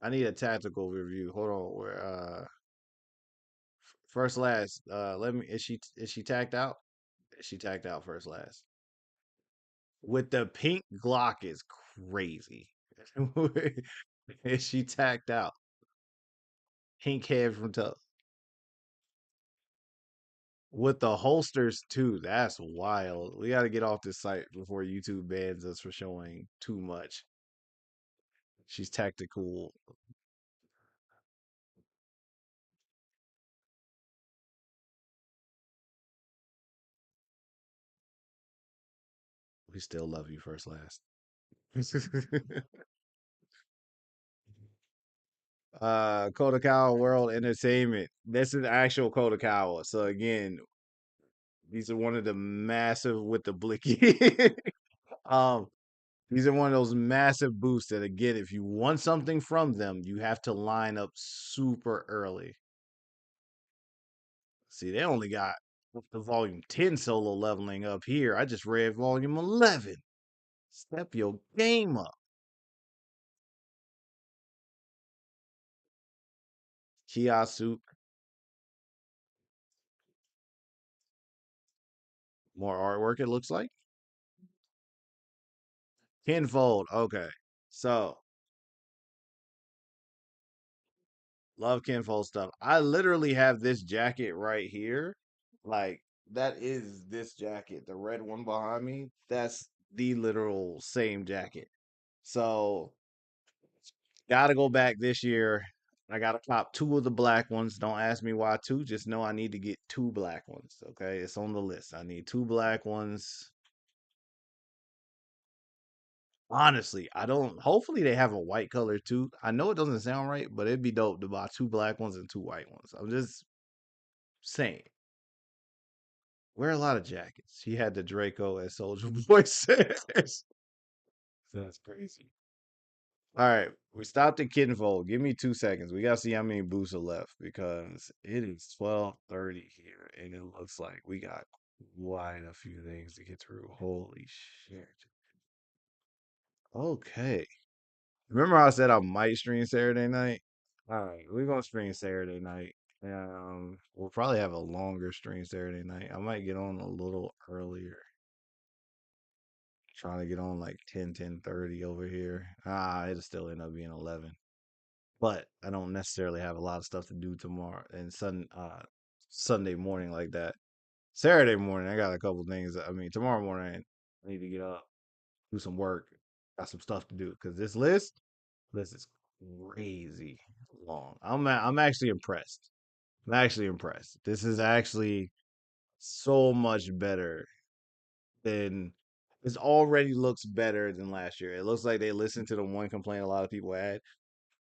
I need a tactical review. Hold on. Where first last. Let me is she tagged out? She tagged out first last. With the pink Glock is crazy. Is she tagged out? Pink head from top. With the holsters too. That's wild. We got to get off this site before YouTube bans us for showing too much. She's tactical. We still love you first last. Kodakawa World Entertainment. This is actual Kodakawa. So again, these are one of the massive with the blicky. um, these are one of those massive booths that again, if you want something from them, you have to line up super early. See, they only got the volume 10 solo leveling up here. I just read volume 11. Step your game up. Kiasu, more artwork it looks like. Kinfold. Okay. So love Kinfold stuff. I literally have this jacket right here. Like that is this jacket, the red one behind me. That's the literal same jacket. So gotta go back this year. I gotta cop two of the black ones. Don't ask me why two. Just know I need to get two black ones. Okay, it's on the list. I need two black ones. Honestly, I don't. Hopefully, they have a white color too. I know it doesn't sound right, but it'd be dope to buy two black ones and two white ones. I'm just saying. Wear a lot of jackets. He had the Draco as Soldier Boy says. That's crazy. All right, we stopped at Kinfold. Give me 2 seconds. We gotta see how many booths are left because it is 12:30 here, and it looks like we got quite a few things to get through. Holy shit! Okay, remember I said I might stream Saturday night? All right, we're gonna stream Saturday night. We'll probably have a longer stream Saturday night. I might get on a little earlier. Trying to get on like 10:30 over here. It'll still end up being 11. But I don't necessarily have a lot of stuff to do tomorrow and Sunday morning like that. Saturday morning, I got a couple things. I mean, tomorrow morning, I need to get up, do some work, got some stuff to do because this is crazy long. I'm actually impressed. I'm actually impressed. This is actually so much better than this already looks better than last year. It looks like they listened to the one complaint a lot of people had.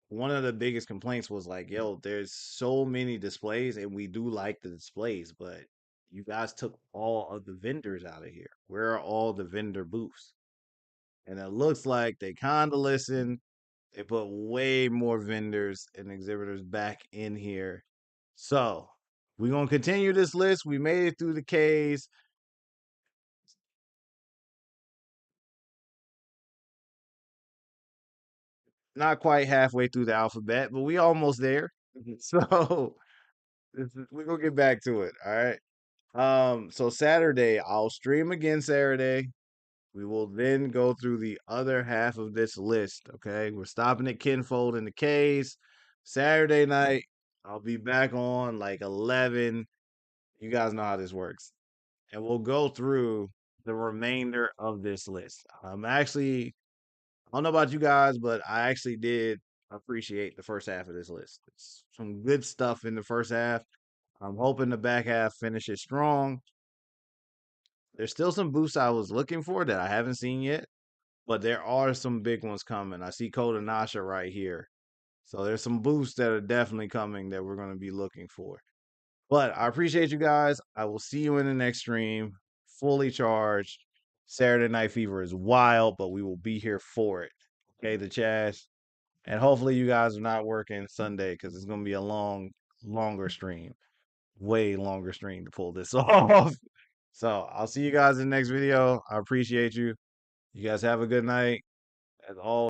One of the biggest complaints was like, yo, there's so many displays and we do like the displays, but you guys took all of the vendors out of here. Where are all the vendor booths? And it looks like they kind of listened. They put way more vendors and exhibitors back in here. So we're going to continue this list. We made it through the Ks. Not quite halfway through the alphabet, but we almost there. So we're gonna get back to it. All right. So Saturday, I'll stream again Saturday. We will then go through the other half of this list. Okay. We're stopping at Kinfold in the K's. Saturday night, I'll be back on like 11. You guys know how this works. And we'll go through the remainder of this list. I'm actually I don't know about you guys, but I actually did appreciate the first half of this list. It's some good stuff in the first half. I'm hoping the back half finishes strong. There's still some boosts I was looking for that I haven't seen yet, but there are some big ones coming. I see Coda Nasha right here. So there's some boosts that are definitely coming that we're going to be looking for. But I appreciate you guys. I will see you in the next stream, fully charged. Saturday Night Fever is wild, but we will be here for it. Okay, the Chaz. And hopefully you guys are not working Sunday because it's gonna be a longer stream. Way longer stream to pull this off. So I'll see you guys in the next video. I appreciate you. You guys have a good night. As always.